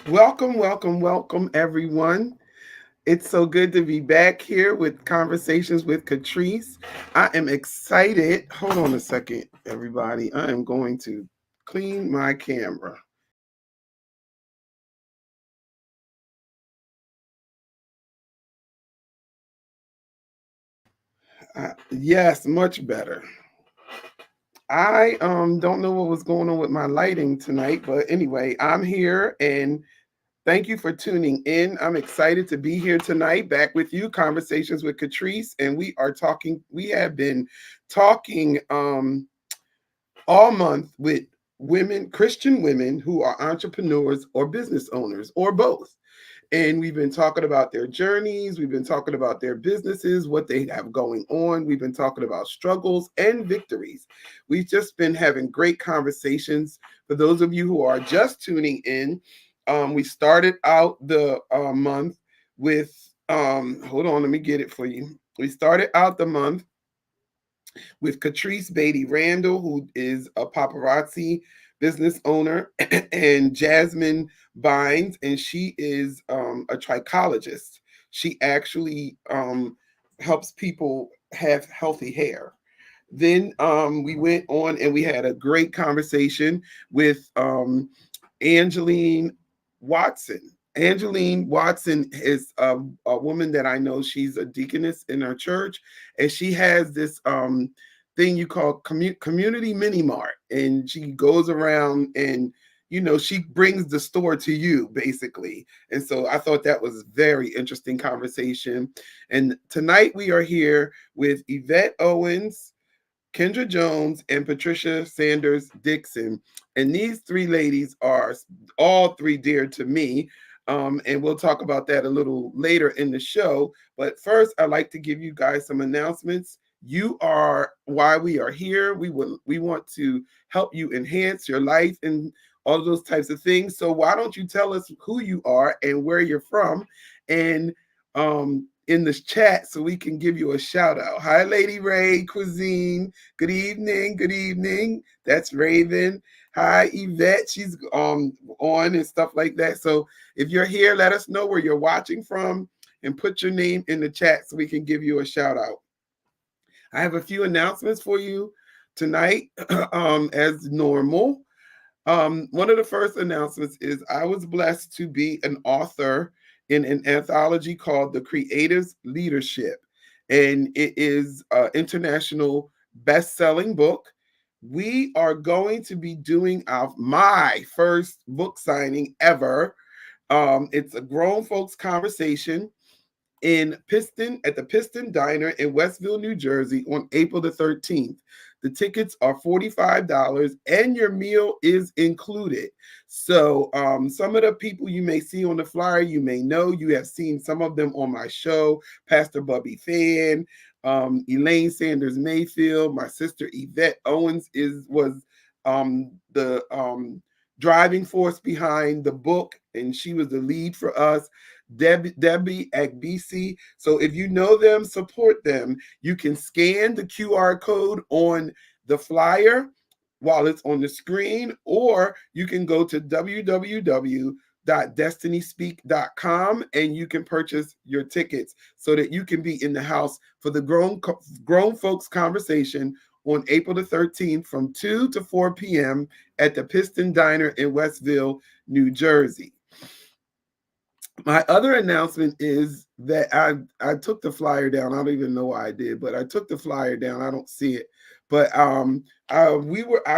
Welcome, welcome, welcome, everyone. It's so good to be back here with Conversations with Katrice. I am excited. Hold on a second, everybody. I am going to clean my camera. Yes, much better. I don't know what was going on with my lighting tonight, but anyway, I'm here and thank you for tuning in. I'm excited to be here tonight, back with you, Conversations with Katrice, and we have been talking all month with women, Christian women who are entrepreneurs or business owners or both. And we've been talking about their journeys. We've been talking about their businesses, what they have going on. We've been talking about struggles and victories. We've just been having great conversations. For those of you who are just tuning in, we started out the month with, hold on, let me get it for you. We started out the month with Katrice Beatty Randall, who is a paparazzi business owner, and Jasmine Bynes, and she is a trichologist. She actually helps people have healthy hair. Then we went on and we had a great conversation with Angeline Watson. Angeline Watson is a woman that I know. She's a deaconess in her church, and she has this thing you call community mini mart, and she goes around and she brings the store to you basically. And so I thought that was a very interesting conversation. And tonight we are here with Yvette Owens, Kendra Jones, and Patricia Sanders Dixon. And these three ladies are all three dear to me. And we'll talk about that a little later in the show. But first, I'd like to give you guys some announcements. You are why we are here. We want to help you enhance your life and all of those types of things. So why don't you tell us who you are and where you're from? And in this chat so we can give you a shout out. Hi, Lady Ray Cuisine. Good evening. Good evening. That's Raven. Hi, Yvette. She's on and stuff like that. So if you're here, let us know where you're watching from and put your name in the chat so we can give you a shout out. I have a few announcements for you tonight, as normal. One of the first announcements is I was blessed to be an author in an anthology called The Creative's Leadership. And it is an international best-selling book. We are going to be doing my first book signing ever. It's a grown folks conversation in Piston at the Piston Diner in Westville, New Jersey on April the 13th. The tickets are $45 and your meal is included. So some of the people you may see on the flyer, you may know, you have seen some of them on my show. Pastor Bubby Fan, Elaine Sanders Mayfield, my sister Yvette Owens was the driving force behind the book, and she was the lead for us. Debbie Agbisi. So if you know them, support them. You can scan the QR code on the flyer while it's on the screen, or you can go to www.destinyspeak.com and you can purchase your tickets so that you can be in the house for the grown folks conversation on April the 13th from 2 to 4 p.m. at the Piston Diner in Westville, New Jersey. My other announcement is that I took the flyer down. I don't even know why I did, but I took the flyer down. I don't see it. But I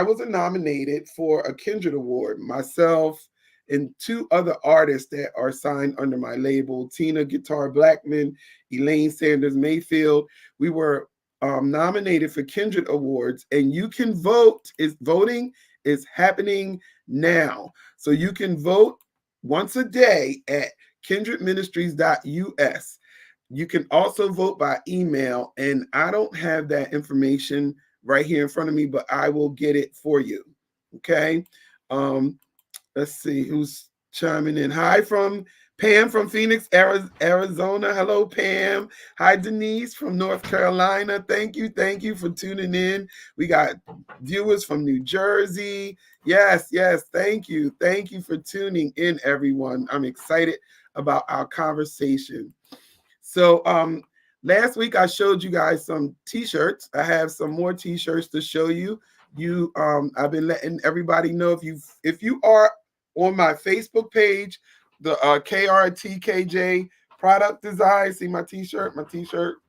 was nominated for a Kindred Award. Myself and two other artists that are signed under my label, Tina Guitar Blackman, Elaine Sanders Mayfield. We were nominated for Kindred Awards, and you can vote. Voting is happening now, so you can vote once a day at kindredministries.us. You can also vote by email, and I don't have that information right here in front of me, but I will get it for you. Okay. Let's see who's chiming in. Hi from Pam from Phoenix, Arizona. Hello, Pam. Hi, Denise from North Carolina. Thank you for tuning in. We got viewers from New Jersey. Yes, thank you for tuning in, everyone. I'm excited about our conversation. So, last week I showed you guys some T-shirts. I have some more T-shirts to show you. I've been letting everybody know if you are on my Facebook page, the KRTKJ product design. See my T-shirt,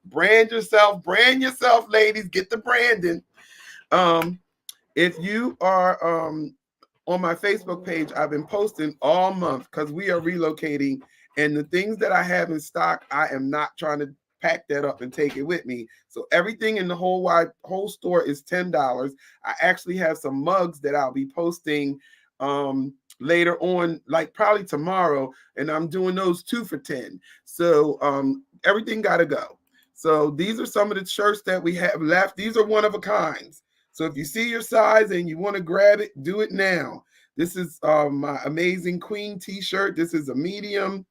Brand yourself, ladies. Get the branding. If you are on my Facebook page, I've been posting all month because we are relocating, and the things that I have in stock, I am not trying to pack that up and take it with me. So everything in the whole store is $10. I actually have some mugs that I'll be posting later on, like probably tomorrow, and I'm doing those 2 for 10. So everything gotta go. So these are some of the shirts that we have left. These are one of a kinds. So if you see your size and you want to grab it, do it now. This is my Amazing Queen t-shirt. This is a medium.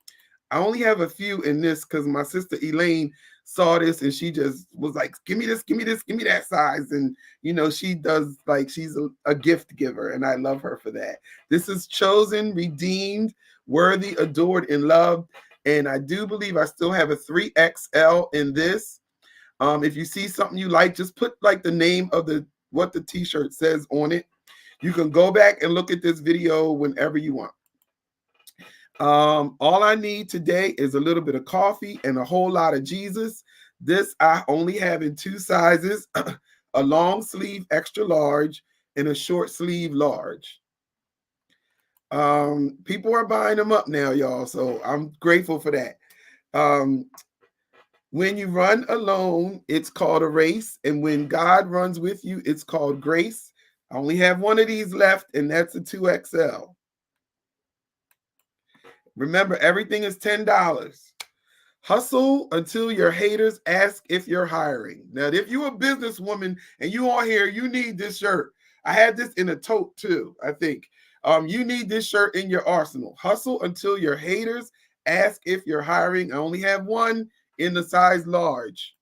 I only have a few in this because my sister Elaine saw this and she just was like, give me this, give me this, give me that size. And, you know, she does, like, she's a gift giver, and I love her for that. This is chosen, redeemed, worthy, adored, and loved. And I do believe I still have a 3XL in this. If you see something you like, just put like the name of what the t-shirt says on it. You can go back and look at this video whenever you want. All I need today is a little bit of coffee and a whole lot of Jesus. This I only have in 2 sizes, a long sleeve extra large and a short sleeve large. People are buying them up now, y'all, so I'm grateful for that. When you run alone, it's called a race. And when God runs with you, it's called grace. I only have one of these left, and that's a 2XL. Remember, everything is $10. Hustle until your haters ask if you're hiring. Now, if you're a businesswoman and you on here, you need this shirt. I had this in a tote too, I think. You need this shirt in your arsenal. Hustle until your haters ask if you're hiring. I only have one in the size large.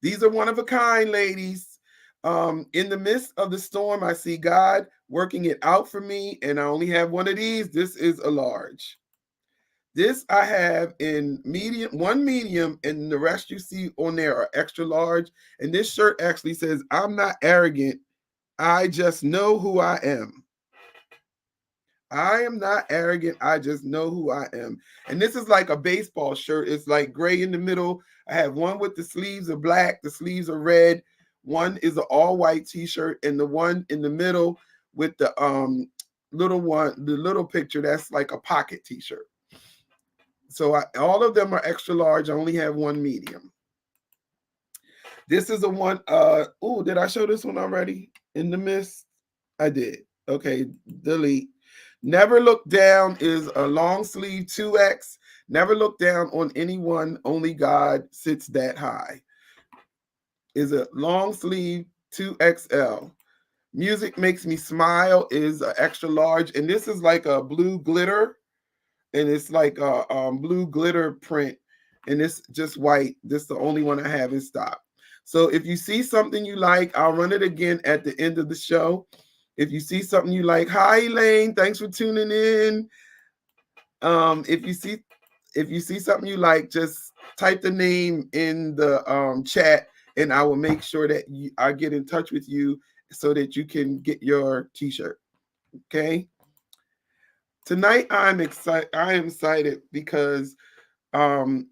These are one of a kind, ladies. In the midst of the storm, I see God working it out for me, and I only have one of these. This is a large. This I have in medium, one medium, and the rest you see on there are extra large. And this shirt actually says, I'm not arrogant. I just know who I am. I am not arrogant. I just know who I am. And this is like a baseball shirt. It's like gray in the middle. I have one with the sleeves are black, the sleeves are red. One is an all white t-shirt, and the one in the middle with the little one, the little picture, that's like a pocket t-shirt. So all of them are extra large. I only have one medium. This is a one. Did I show this one already? In the mist? I did. Okay, delete. Never look down is a long sleeve 2X. Never look down on anyone. Only God sits that high. Is a long sleeve 2XL. Music makes me smile is an extra large, and this is like a blue glitter, and it's like a blue glitter print, and it's just white. This is the only one I have in stock. So if you see something you like, I'll run it again at the end of the show. If you see something you like, hi Elaine, thanks for tuning in. If you see something you like, just type the name in the chat, and I will make sure that I get in touch with you so that you can get your t-shirt. Okay. Tonight I'm excited. I am excited because the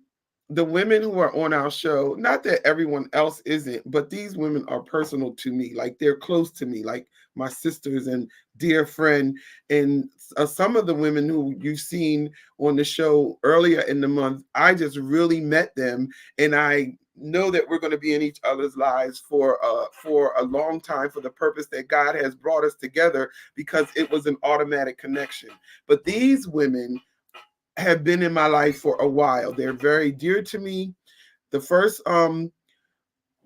women who are on our show, not that everyone else isn't, but these women are personal to me. Like, they're close to me, like my sisters and dear friend. And some of the women who you've seen on the show earlier in the month, I just really met them, and I know that we're going to be in each other's lives for a long time, for the purpose that God has brought us together, because it was an automatic connection. But these women have been in my life for a while. They're very dear to me. The first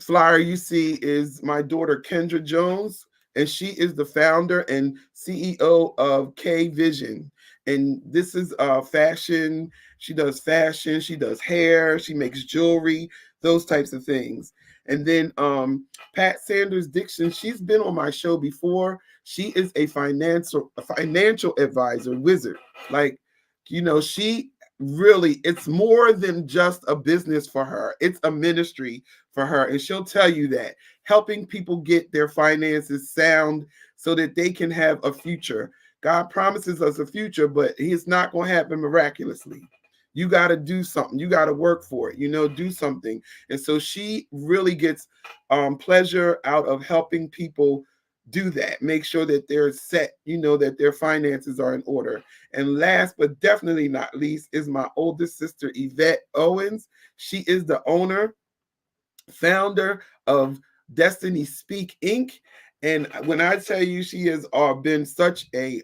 flyer you see is my daughter Kendra Jones, and she is the founder and CEO of K Vision. And this is fashion. She does fashion, she does hair, she makes jewelry, those types of things. And then Pat Sanders Dixon, she's been on my show before. She is a financial advisor wizard. Like, she really, it's more than just a business for her. It's a ministry for her. And she'll tell you that, helping people get their finances sound so that they can have a future. God promises us a future, but it's not going to happen miraculously. You got to do something. You got to work for it, do something. And so she really gets pleasure out of helping people do that. Make sure that they're set, that their finances are in order. And last but definitely not least is my oldest sister, Yvette Owens. She is the owner, founder of Destiny Speak Inc. And when I tell you, she has been such a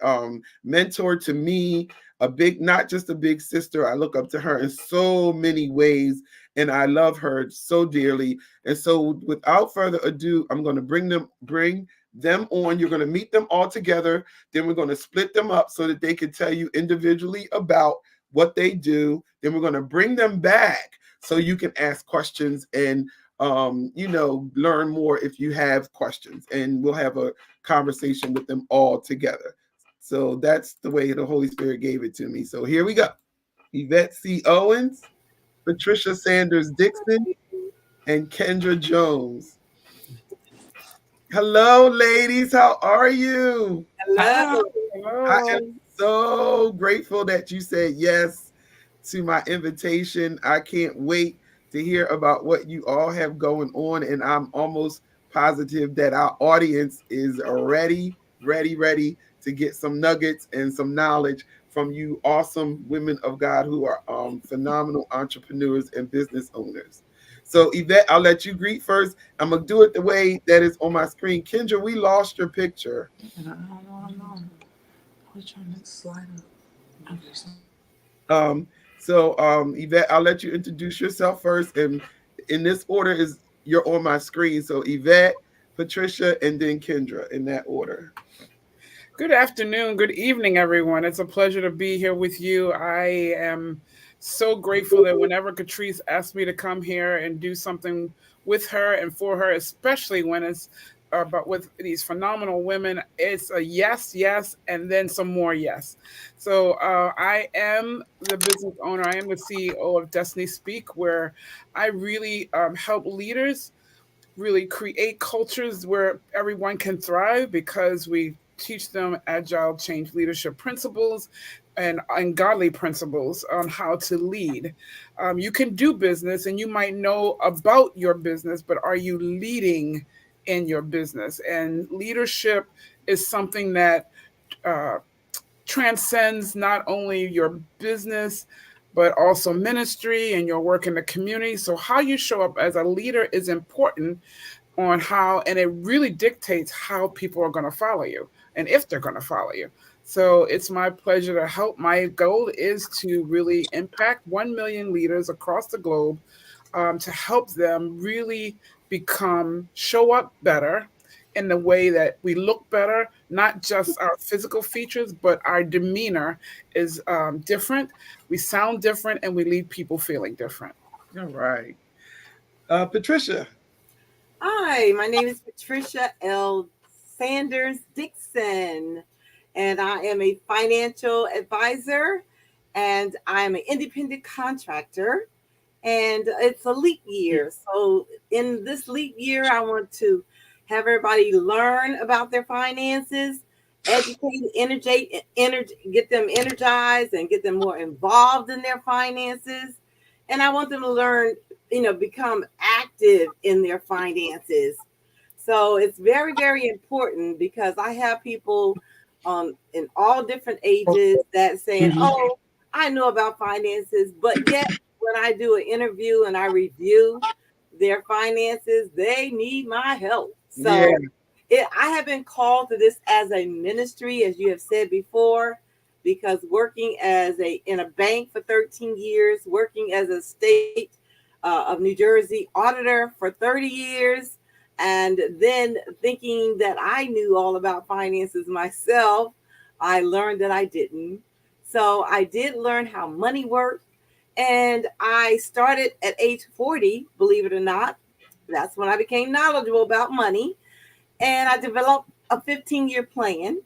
mentor to me, not just a big sister. I look up to her in so many ways, and I love her so dearly. And so, without further ado, I'm going to bring them on. You're going to meet them all together. Then we're going to split them up so that they can tell you individually about what they do. Then we're going to bring them back so you can ask questions and learn more if you have questions, and we'll have a conversation with them all together. So that's the way the Holy Spirit gave it to me. So here we go. Yvette C. Owens, Patricia Sanders Dixon, and Kendra Jones. Hello, ladies. How are you? Hi. Hello. I am Hello. so grateful that you said yes to my invitation. I can't wait to hear about what you all have going on. And I'm almost positive that our audience is ready, ready, ready to get some nuggets and some knowledge from you awesome women of God who are phenomenal entrepreneurs and business owners. So, Yvette, I'll let you greet first. I'm going to do it the way that is on my screen. Kendra, we lost your picture. And I don't know. I was trying to slide up. Okay, so Yvette, I'll let you introduce yourself first, and in this order is you're on my screen. So Yvette, Patricia, and then Kendra in that order. Good afternoon, good evening, everyone. It's a pleasure to be here with you. I am so grateful that whenever Katrice asks me to come here and do something with her and for her, especially when it's about with these phenomenal women, it's a yes, yes, and then some more yes. So I am the business owner. I am the CEO of Destiny Speak, where I really help leaders really create cultures where everyone can thrive because we teach them agile change leadership principles and godly principles on how to lead. You can do business and you might know about your business, but are you leading in your business? And leadership is something that uh, transcends not only your business but also ministry and your work in the community. So how you show up as a leader is important on how, and it really dictates how people are going to follow you and if they're going to follow you. So it's my pleasure to help. My goal is to really impact 1 million leaders across the globe, to help them really show up better in the way that we look better, not just our physical features, but our demeanor is different. We sound different and we leave people feeling different. All right. Patricia. hi, my name is Patricia L. Sanders Dixon, and I am a financial advisor, and I am an independent contractor. And it's a leap year. So, in this leap year, I want to have everybody learn about their finances, educate, get them energized, and get them more involved in their finances. And I want them to learn, become active in their finances. So it's very, very important because I have people in all different ages that saying, Mhm. "Oh, I know about finances," but yet when I do an interview and I review their finances, they need my help. Yeah. So I have been called to this as a ministry, as you have said before, because working as a in a bank for 13 years, working as a state of New Jersey auditor for 30 years, And then thinking that I knew all about finances myself, I learned that I didn't. So I did learn how money worked. And I started at age 40, believe it or not. That's when I became knowledgeable about money. And I developed a 15-year plan.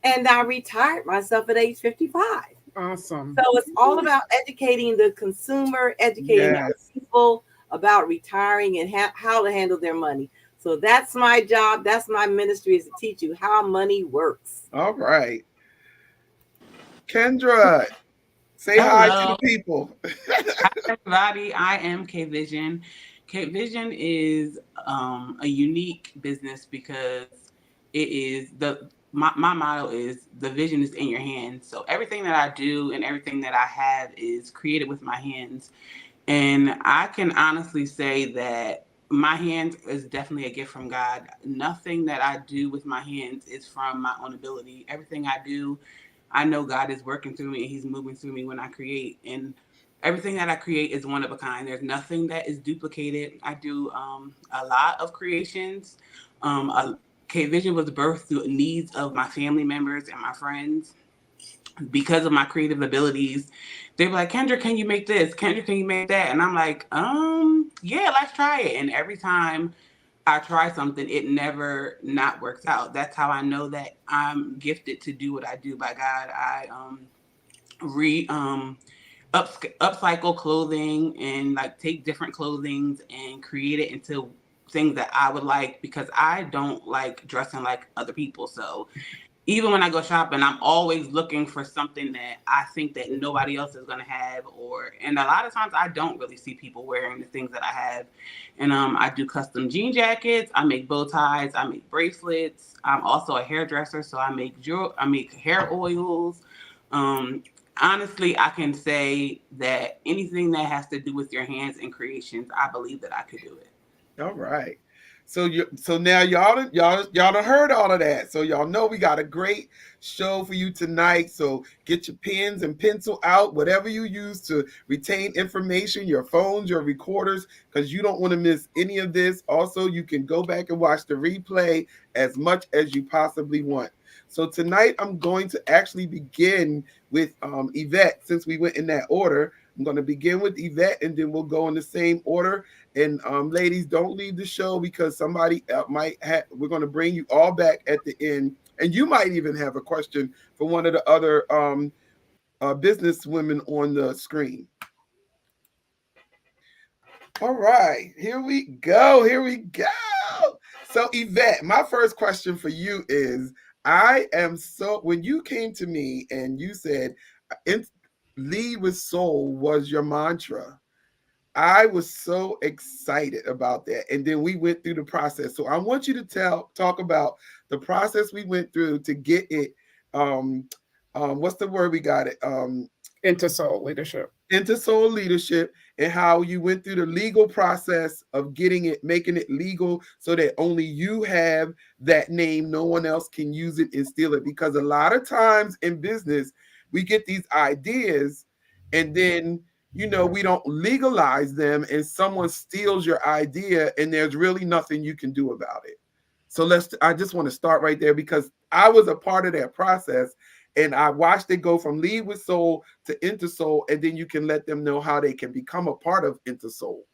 And I retired myself at age 55. Awesome. So it's all about educating the consumer, educating our Yes. people about retiring and how to handle their money. So that's my job. That's my ministry, is to teach you how money works. All right. Kendra, say hi to the Hello. people. Hi, everybody. I am K Vision. K Vision is a unique business because it is my motto is the vision is in your hands. So everything that I do and everything that I have is created with my hands. And I can honestly say that my hands is definitely a gift from God. Nothing that I do with my hands is from my own ability. Everything I do, I know God is working through me and He's moving through me when I create. And everything that I create is one of a kind. There's nothing that is duplicated. I do a lot of creations. K Vision was birthed through needs of my family members and my friends because of my creative abilities. They were like, Kendra, can you make this? Kendra, can you make that? And I'm like, yeah, let's try it. And every time I try something, it never not works out. That's how I know that I'm gifted to do what I do by God. I re upcycle clothing and like take different clothings and create it into things that I would like because I don't like dressing like other people. So even when I go shopping, I'm always looking for something that I think that nobody else is gonna have, or and a lot of times I don't really see people wearing the things that I have. And I do custom jean jackets, I make bow ties, I make bracelets. I'm also a hairdresser, so I make hair oils. Um, Honestly, I can say that anything that has to do with your hands and creations, I believe that I could do it. All right. So now y'all done heard all of that. So y'all know we got a great show for you tonight. So get your pens and pencil out, whatever you use to retain information, your phones, your recorders, because you don't want to miss any of this. Also, you can go back and watch the replay as much as you possibly want. So tonight I'm going to actually begin with Yvette, since we went in that order. I'm going to begin with Yvette and then we'll go in the same order. And ladies, don't leave the show because somebody might have. We're going to bring you all back at the end, and you might even have a question for one of the other business women on the screen. All right, here we go. Here we go. So, Yvette, my first question for you is: I am so when you came to me and you said, "Lead with soul" was your mantra. I was so excited about that. And then we went through the process. So I want you to talk about the process we went through to get it. Um, what's the word we got it? Into soul leadership. Into soul leadership and how you went through the legal process of getting it, making it legal so that only you have that name. No one else can use it and steal it. Because a lot of times in business, we get these ideas and then we don't legalize them and someone steals your idea and there's really nothing you can do about it. So I just want to start right there because I was a part of that process and I watched it go from lead with soul to into soul, and then you can let them know how they can become a part of into soul.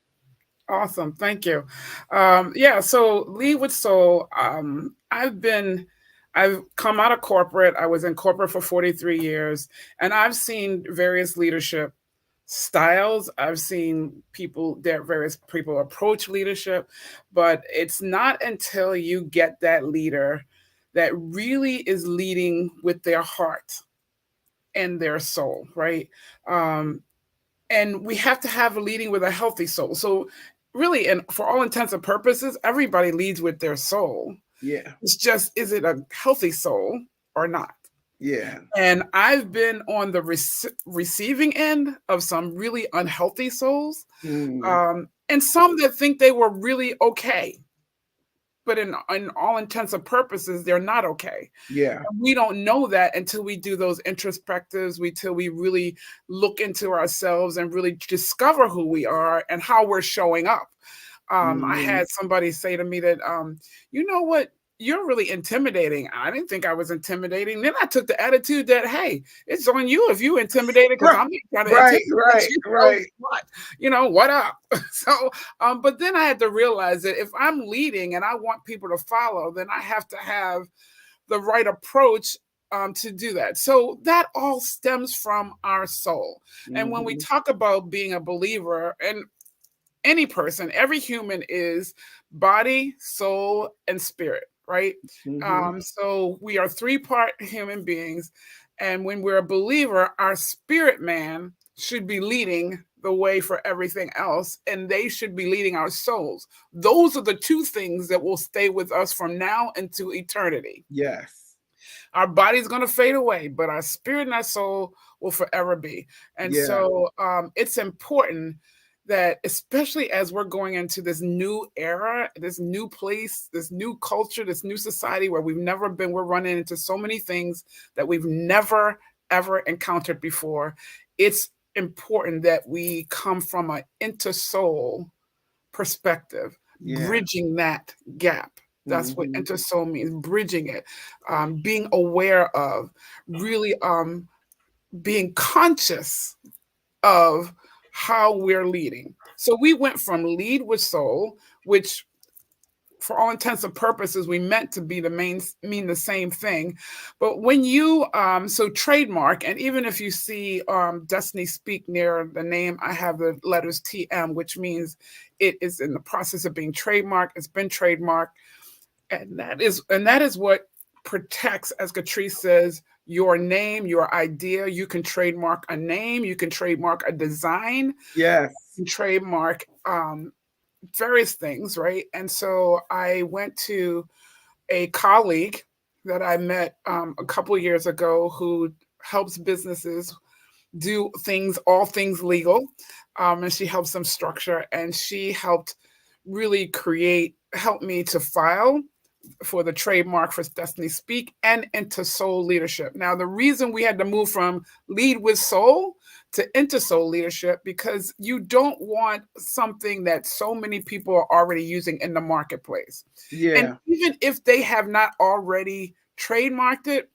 Awesome. Thank you. Yeah. So lead with soul. I've come out of corporate. I was in corporate for 43 years and I've seen various leadership styles. I've seen various people approach leadership, but it's not until you get that leader that really is leading with their heart and their soul, right? Um, and we have to have a leading with a healthy soul. So really, and for all intents and purposes, everybody leads with their soul. Yeah. It's just, is it a healthy soul or not? Yeah. And I've been on the receiving end of some really unhealthy souls, Mm, and some that think they were really okay, but in all intents and purposes, they're not okay. yeah. And we don't know that until we do those introspectives, till we really look into ourselves and really discover who we are and how we're showing up. I Mhm. had somebody say to me that, you know what? You're really intimidating. I didn't think I was intimidating. Then I took the attitude that, hey, it's on you if you intimidated because Right, I'm not trying to right, intimidate right, you. So right. what? What up? So, but then I had to realize that if I'm leading and I want people to follow, then I have to have the right approach to do that. So that all stems from our soul. And when we Mhm. talk about being a believer, and any person, every human is body, soul, and spirit, right? Mhm. So we are three-part human beings. And when we're a believer, our spirit man should be leading the way for everything else, and they should be leading our souls. Those are the two things that will stay with us from now into eternity. Yes. Our body's going to fade away, but our spirit and our soul will forever be. And Yeah. so it's important that, especially as we're going into this new era, this new place, this new culture, this new society where we've never been, we're running into so many things that we've never, ever encountered before. It's important that we come from an inter soul perspective, Yeah. bridging that gap. That's what Mhm. intersoul means, bridging it, being aware of, really being conscious of how we're leading. So we went from lead with soul, which for all intents and purposes, we meant to be the main mean the same thing. But when you so trademark, and even if you see Destiny Speak near the name, I have the letters TM, which means it is in the process of being trademarked. It's been trademarked, and that is what protects, as Katrice says, your name, your idea. You can trademark a name, you can trademark a design, Yes. you can trademark various things, right? And so I went to a colleague that I met a couple of years ago who helps businesses do things, all things legal. And she helps them structure, and she helped really help me to file for the trademark for Destiny Speak and into Soul Leadership. Now, the reason we had to move from Lead with Soul to into Soul Leadership, because you don't want something that so many people are already using in the marketplace. And Yeah. even if they have not already trademarked it,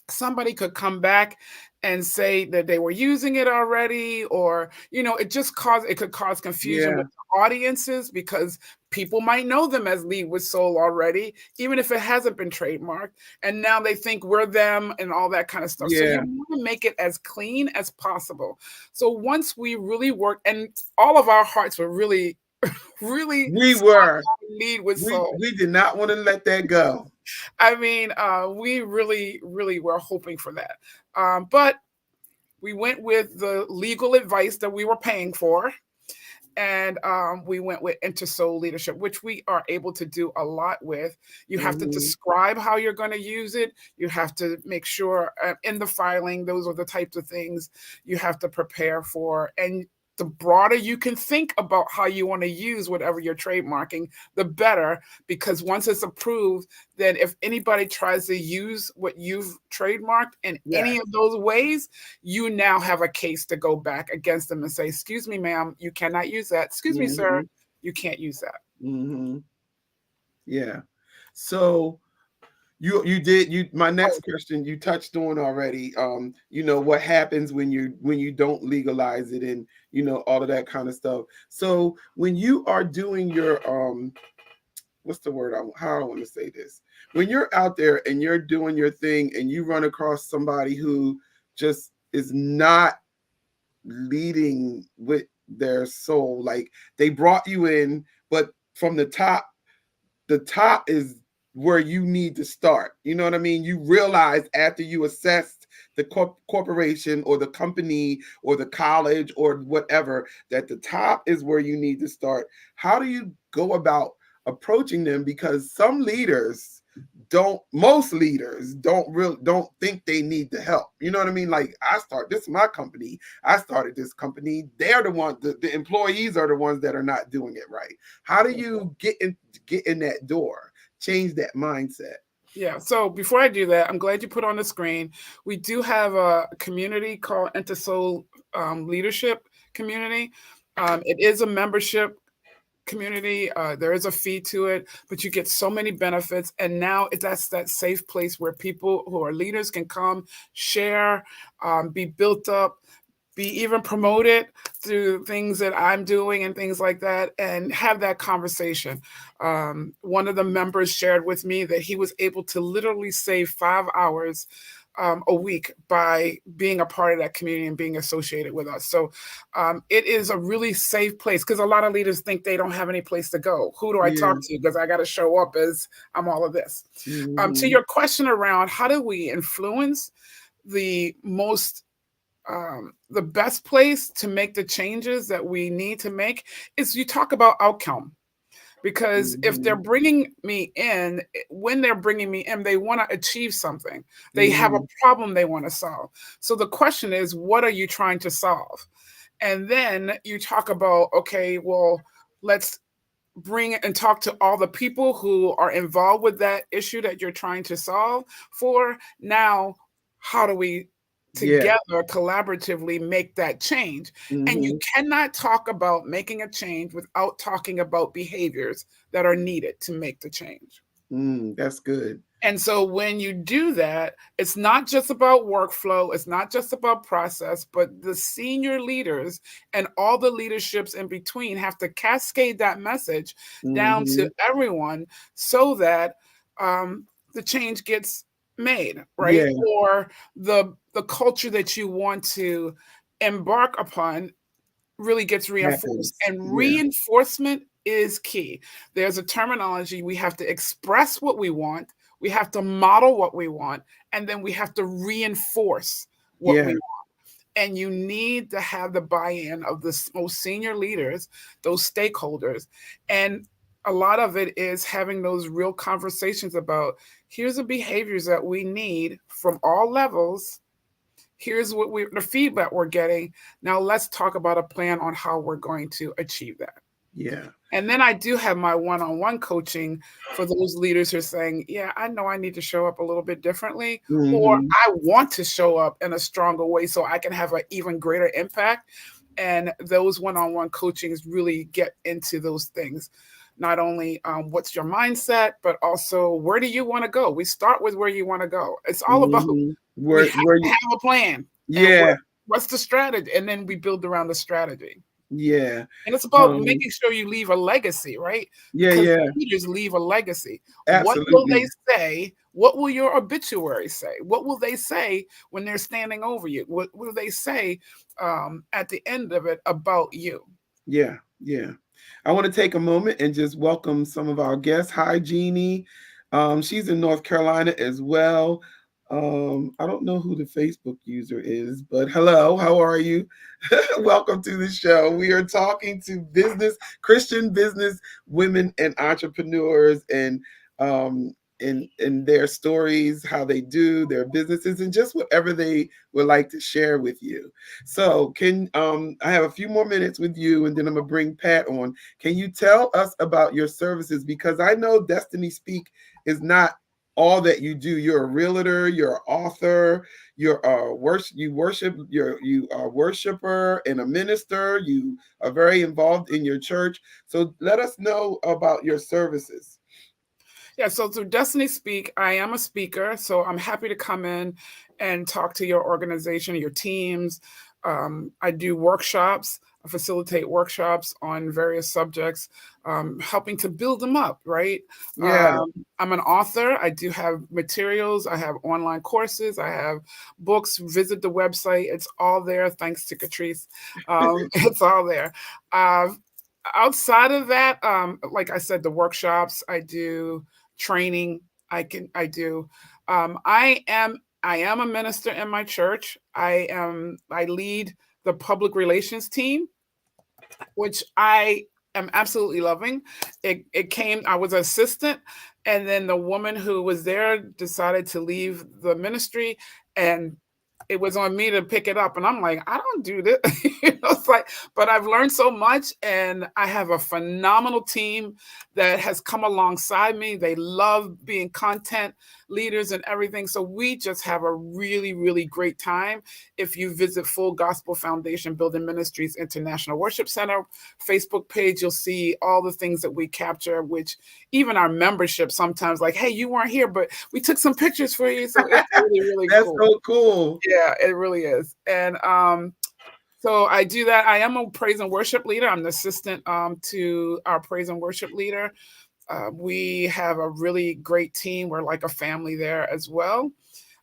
somebody could come back and say that they were using it already, or it could cause confusion Yeah. with the audiences, because people might know them as Lead with Soul already, even if it hasn't been trademarked, and now they think we're them and all that kind of stuff. So you Yeah. want to make it as clean as possible. So once we really worked, and all of our hearts were really really We were. Lead with Soul. We did not want to let that go. I mean, we really, really were hoping for that. But we went with the legal advice that we were paying for. And we went with Intersoul Leadership, which we are able to do a lot with. You have to Mhm. describe how you're going to use it. You have to make sure in the filing, those are the types of things you have to prepare for. And the broader you can think about how you want to use whatever you're trademarking, the better, because once it's approved, then if anybody tries to use what you've trademarked in any Yes. of those ways, you now have a case to go back against them and say, excuse me, ma'am, you cannot use that. Excuse me, sir, Mhm. you can't use that. Mhm. Yeah. So you did you my next question you touched on already. What happens when you don't legalize it, and all of that kind of stuff. So when you are doing your what's the word how I want to say this, when you're out there and you're doing your thing and you run across somebody who just is not leading with their soul, like they brought you in, but from the top is where you need to start. You know what I mean? You realize after you assessed the corporation or the company or the college or whatever, that the top is where you need to start. How do you go about approaching them? Because most leaders don't think they need the help. You know what I mean? Like, this is my company. I started this company. They're the employees are the ones that are not doing it right. How do you get in that door, change that mindset? Yeah. So before I do that, I'm glad you put on the screen. We do have a community called Intersoul Leadership Community. It is a membership community. There is a fee to it, but you get so many benefits. And now that's that safe place where people who are leaders can come, share, be built up, be even promoted through things that I'm doing and things like that, and have that conversation. One of the members shared with me that he was able to literally save 5 hours a week by being a part of that community and being associated with us. So it is a really safe place, because a lot of leaders think they don't have any place to go. Who do I talk Yeah. to? Because I got to show up as I'm all of this. To Hmm. your question around how do we influence, the most the best place to make the changes that we need to make is you talk about outcome. Because if they're Hmm. bringing me in, when they're bringing me in, they want to achieve something. They have a Hmm. problem they want to solve. So the question is, what are you trying to solve? And then you talk about, okay, well, let's bring and talk to all the people who are involved with that issue that you're trying to solve for. Now, how do we Yeah. together collaboratively make that change? And you Hmm. cannot talk about making a change without talking about behaviors that are needed to make the change. That's good. And so when you do that, it's not just about workflow, it's not just about process, but the senior leaders and all the leaderships in between have to cascade that message down to Hmm. everyone, so that um, the change gets made, right? Yeah. Or the culture that you want to embark upon really gets reinforced. Happens. And Yeah. reinforcement is key. There's a terminology: we have to express what we want, we have to model what we want, and then we have to reinforce what we Yeah. want. And you need to have the buy-in of the most senior leaders, those stakeholders. And a lot of it is having those real conversations about, here's the behaviors that we need from all levels. Here's what the feedback we're getting. Now let's talk about a plan on how we're going to achieve that. Yeah. And then I do have my one-on-one coaching for those leaders who are saying, yeah, I know I need to show up a little bit differently, or Hmm. I want to show up in a stronger way so I can have an even greater impact. And those one-on-one coachings really get into those things. Not only what's your mindset, but also where do you want to go? We start with where you want to go. It's all about, Hmm. we have Where to you? have a plan, and Yeah. what's the strategy, and then we build around the strategy. Yeah. And it's about Um. making sure you leave a legacy, right? Yeah. Because Yeah. leaders leave a legacy. What will they Absolutely. say? What will your obituary say? What will they say when they're standing over you? What will they say at the end of it about you? Yeah. Yeah. I want to take a moment and just welcome some of our guests. Hi, Jeannie. She's in North Carolina as well. I don't know who the Facebook user is, but hello, how are you? Welcome to the show. We are talking to Christian business women and entrepreneurs, and in their stories, how they do their businesses, and just whatever they would like to share with you. So, can I have a few more minutes with you, and then I'm gonna bring Pat on. Can you tell us about your services? Because I know Destiny Speak is not all that you do. You're a realtor, you're an author, you're a worship, you are a worshiper and a minister. You are very involved in your church. So let us know about your services. Yeah, so through Destiny Speak, I am a speaker, so I'm happy to come in and talk to your organization, your teams. I do workshops, I facilitate workshops on various subjects, helping to build them up, right? Yeah. I'm an author. I do have materials. I have online courses. I have books. Visit the website. It's all there. Thanks to Katrice. It's all there. Uh, Outside of that, like I said, the workshops, I do training, I do. I am a minister in my church. I lead the public relations team, which I am absolutely loving. It came, I was an assistant, and then the woman who was there decided to leave the ministry, and it was on me to pick it up. And I'm like, I don't do this. It's like, but I've learned so much, and I have a phenomenal team that has come alongside me. They love being content leaders and everything. So we just have a really, really great time. If you visit Full Gospel Foundation Building Ministries International Worship Center Facebook page, you'll see all the things that we capture, which even our membership sometimes like, hey, you weren't here, but we took some pictures for you. So it's really, really That's cool. so cool. Yeah, it really is. And so I do that. I am a praise and worship leader. I'm the assistant to our praise and worship leader. We have a really great team. We're like a family there as well.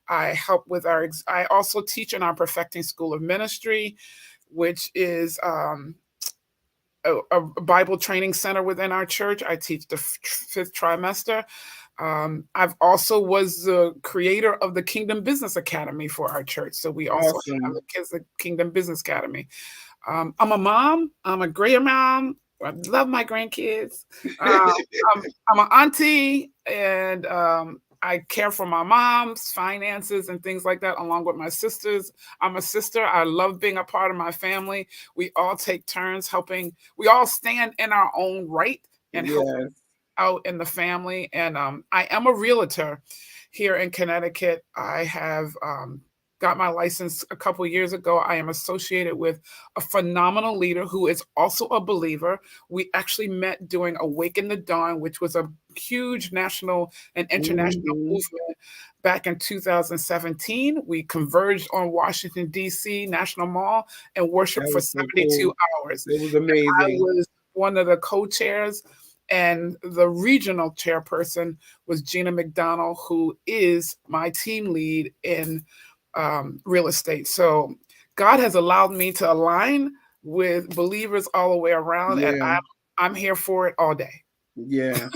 I help with I also teach in our Perfecting School of Ministry, which is a Bible training center within our church. I teach the fifth trimester. I've also was the creator of the Kingdom Business Academy for our church. So we also have the Kingdom Business Academy. I'm a mom. I'm a great mom. I love my grandkids. I'm an auntie, and I care for my mom's finances and things like that, along with my sisters. I'm a sister. I love being a part of my family. We all take turns helping. We all stand in our own right and help out in the family. And I am a realtor here in Connecticut. I have got my license a couple of years ago. I am associated with a phenomenal leader who is also a believer. We actually met during Awaken the Dawn, which was a huge national and international movement back in 2017. We converged on Washington, D.C. National Mall and worshiped for 72 hours. It was amazing. I was one of the co-chairs, and the regional chairperson was Gina McDonald, who is my team lead in real estate. So God has allowed me to align with believers all the way around, and I'm here for it all day. Yeah.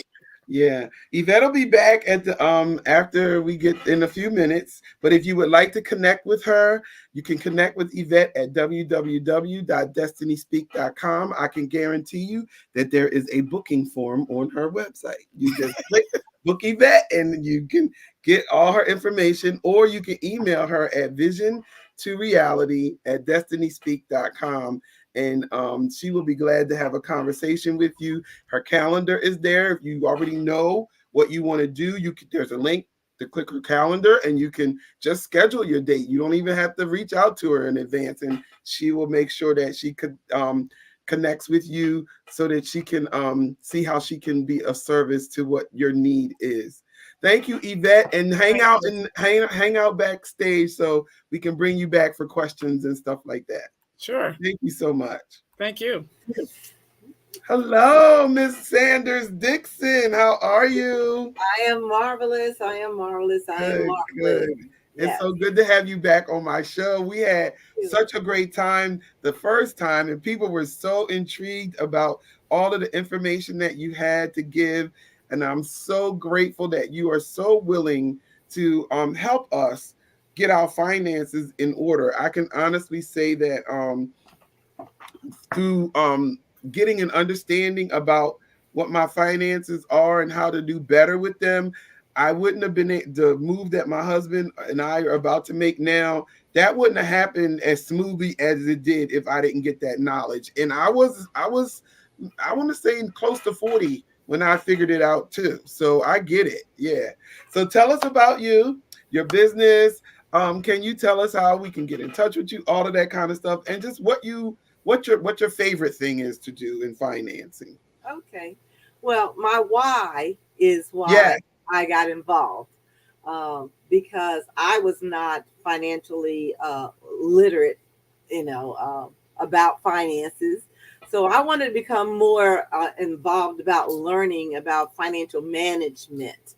Yeah, Yvette will be back at the after we get in a few minutes. But if you would like to connect with her, you can connect with Yvette at www.destinyspeak.com. I can guarantee you that there is a booking form on her website. You just click book Yvette and you can get all her information, or you can email her at vision2reality@destinyspeak.com. And she will be glad to have a conversation with you. Her calendar is there. If you already know what you want to do, there's a link to click her calendar, and you can just schedule your date. You don't even have to reach out to her in advance, and she will make sure that she could connects with you so that she can see how she can be of service to what your need is. Thank you, Yvette, and hang out backstage so we can bring you back for questions and stuff like that. Sure. Thank you so much. Thank you. Hello, Miss Sanders Dixon. How are you? I am marvelous. I am marvelous. Good. It's so good to have you back on my show. We had such a great time the first time, and people were so intrigued about all of the information that you had to give. And I'm so grateful that you are so willing to help us get our finances in order. I can honestly say that through getting an understanding about what my finances are and how to do better with them, I wouldn't have been the move that my husband and I are about to make now. That wouldn't have happened as smoothly as it did if I didn't get that knowledge. And I want to say close to 40 when I figured it out too. So I get it. Yeah. So tell us about you, your business. Can you tell us how we can get in touch with you, all of that kind of stuff, and just what your favorite thing is to do in financing? Okay. Well, my why is why I got involved, because I was not financially literate, about finances. So I wanted to become more involved about learning about financial management.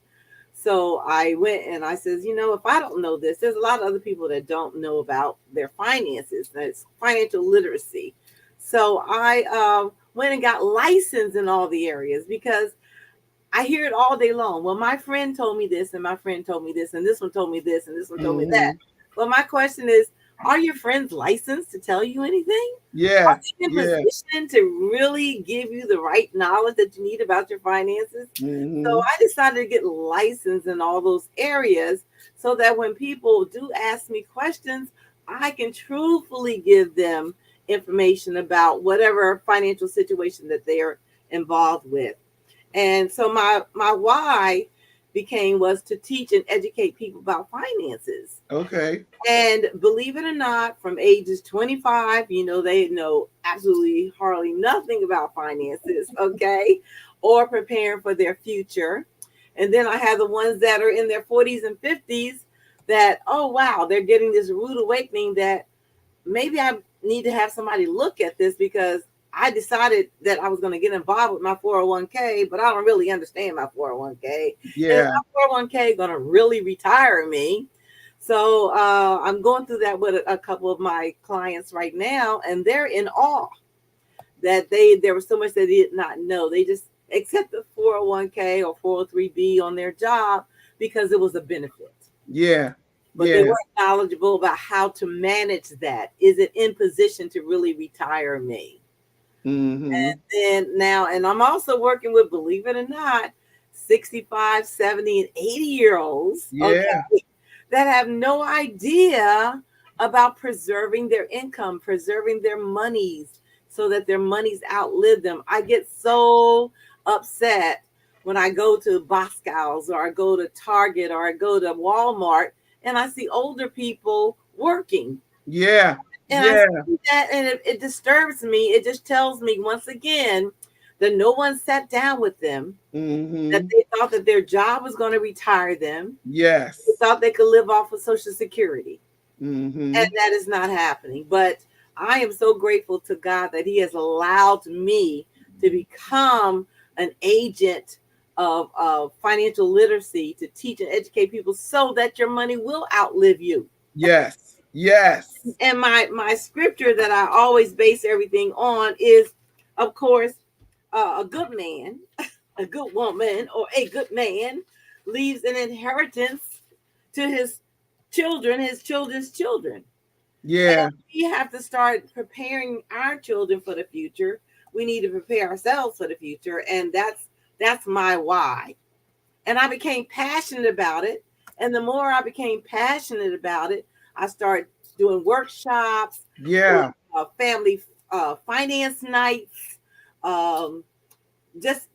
So I went and I says, if I don't know this, there's a lot of other people that don't know about their finances. That's financial literacy. So I went and got licensed in all the areas because I hear it all day long. Well, my friend told me this, and my friend told me this, and this one told me this, and this one told me that. But my question is, are your friends licensed to tell you anything? Yeah. Are they in position to really give you the right knowledge that you need about your finances? So I decided to get licensed in all those areas so that when people do ask me questions, I can truthfully give them information about whatever financial situation that they're involved with. And so my why became was to teach and educate people about finances. Okay. And believe it or not, from ages 25, they know absolutely hardly nothing about finances, okay, or preparing for their future. And then I have the ones that are in their 40s and 50s that, oh, wow, they're getting this rude awakening that maybe I need to have somebody look at this because I decided that I was going to get involved with my 401k, but I don't really understand my 401k. And Yeah. my 401k going to really retire me. So I'm going through that with a couple of my clients right now, and they're in awe that there was so much they did not know. They just accepted 401k or 403b on their job because it was a benefit. Yeah. But they Yeah. weren't knowledgeable about how to manage that. Is it in position to really retire me? Mm-hmm. And then now, and I'm also working with, believe it or not, 65, 70, and 80-year-olds, okay, Yeah. that have no idea about preserving their income, preserving their monies so that their monies outlive them. I get so upset when I go to Boscow's or I go to Target or I go to Walmart and I see older people working. Yeah. And I Yeah. see that and it disturbs me. It just tells me once again that no one sat down with them, that Mm-hmm. they thought that their job was going to retire them. They Yes. thought they could live off of Social Security. And Mm-hmm. that is not happening. But I am so grateful to God that He has allowed me to become an agent of financial literacy to teach and educate people so that your money will outlive you. Yes. Yes. And my scripture that I always base everything on is, of course, a good man, a good woman, or a good man leaves an inheritance to his children's children. Yeah. We have to start preparing our children for the future. We need to prepare ourselves for the future, and that's my why. And I became passionate about it. And the more I became passionate about it, I started doing workshops, doing Yeah. family finance nights, um, just